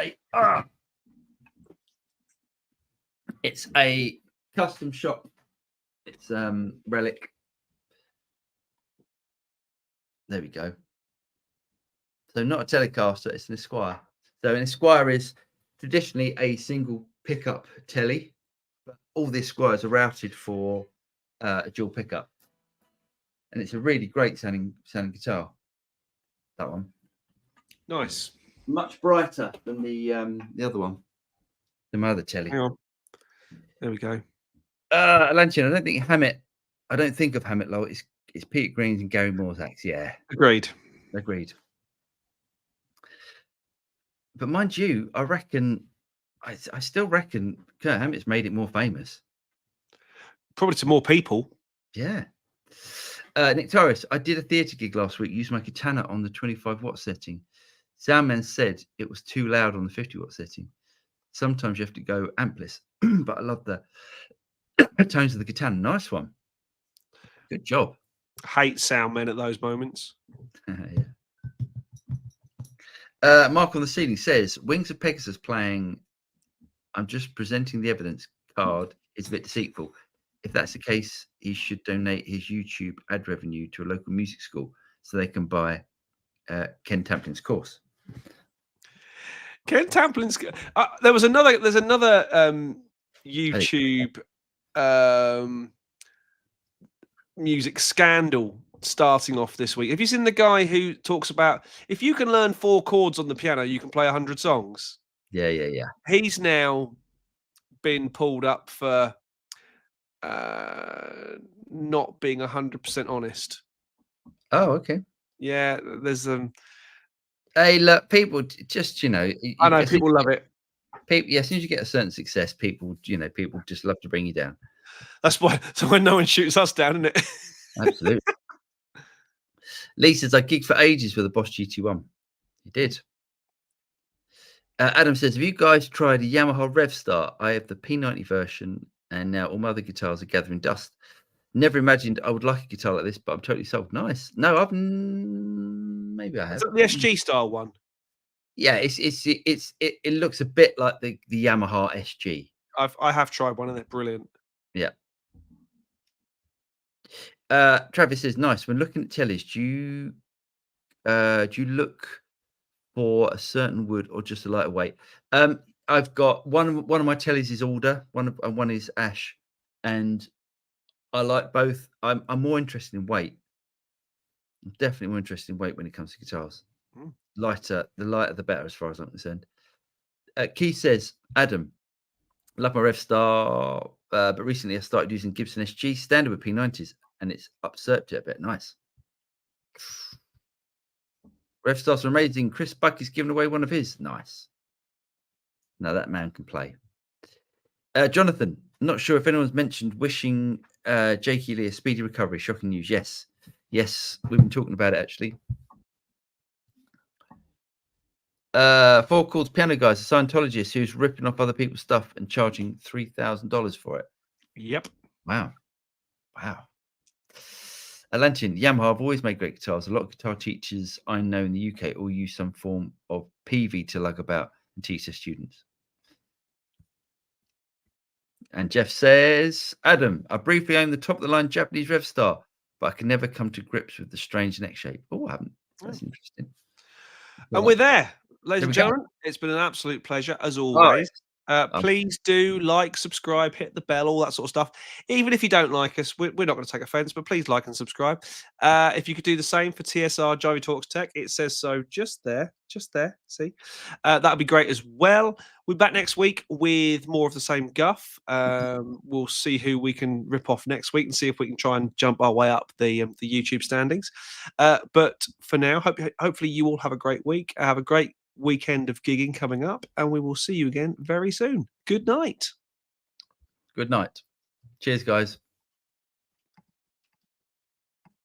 a custom shop. It's Relic. There we go. So not a Telecaster, it's an Esquire. So an Esquire is traditionally a single pickup telly, but all the Esquires are routed for a dual pickup. And it's a really great sounding guitar. That one. Nice. Much brighter than the other one. My other telly. Hang on. There we go. Atlantean, I don't think of Hammett Low. It's Pete Green's and Gary Moore's acts. Yeah. Agreed. But mind you, I reckon, I still reckon Kurt Hammett's made it more famous. Probably to more people. Yeah. Nick Torres, I did a theatre gig last week, used my Katana on the 25 watt setting. Soundman said it was too loud on the 50 watt setting. Sometimes you have to go ampless, but I love the tones of the Katana. Nice one. Good job. Hate soundmen at those moments. Yeah. Mark on the ceiling says, Wings of Pegasus playing I'm just presenting the evidence card is a bit deceitful. If that's the case, he should donate his YouTube ad revenue to a local music school so they can buy Ken Tamplin's course. Ken Tamplin's. There's another YouTube music scandal starting off this week. Have you seen the guy who talks about if you can learn 4 chords on the piano, you can play 100 songs? Yeah. He's now been pulled up for not being 100% honest. Oh, okay. Yeah, there's Hey, look, people just I know people love it. People, as soon as you get a certain success, people just love to bring you down. That's why. So when no one shoots us down, isn't it? Absolutely. Lee says, I gigged for ages with a Boss GT1. You did. Adam says, have you guys tried a Yamaha RevStar? I have the P90 version, and now all my other guitars are gathering dust. Never imagined I would like a guitar like this, but I'm totally sold. Nice. No, I've maybe I have. Is that the SG style one? Yeah, it looks a bit like the Yamaha SG. I have tried one and they're brilliant. Yeah. Travis says, nice. When looking at tellies, do you look for a certain wood or just a lighter weight? I've got one of my tellies is alder, one is ash, and I like both. I'm more interested in weight. I'm definitely more interested in weight when it comes to guitars. The lighter the better, as far as I'm concerned. Keith says, Adam, love my RevStar, but recently I started using Gibson SG standard with P90s, and it's usurped it a bit. Nice. RevStars are amazing. Chris Buck is giving away one of his. Nice. Now that man can play. Jonathan, not sure if anyone's mentioned wishing Jakey Lee a speedy recovery. Shocking news. Yes, we've been talking about it actually. Four Chords Piano Guys, a Scientologist who's ripping off other people's stuff and charging $3,000 for it. Yep. Wow. Atlantean, Yamaha have always made great guitars. A lot of guitar teachers I know in the UK all use some form of PV to lug about and teach their students. And Jeff says, Adam, I briefly owned the top-of-the-line Japanese RevStar, but I can never come to grips with the strange neck shape. Oh, I haven't. That's interesting. And we're there. Ladies and gentlemen, it's been an absolute pleasure, as always. Please do like, subscribe, hit the bell, all that sort of stuff. Even if you don't like us, we're not going to take offense, but please like and subscribe. If you could do the same for TSR Jivey Talks Tech, it says so just there. See, that would be great as well. We're back next week with more of the same guff. We'll see who we can rip off next week and see if we can try and jump our way up the YouTube standings. But for now, hopefully you all have a great week. Have a great weekend of gigging coming up, and we will see you again very soon. Good night. Cheers, guys.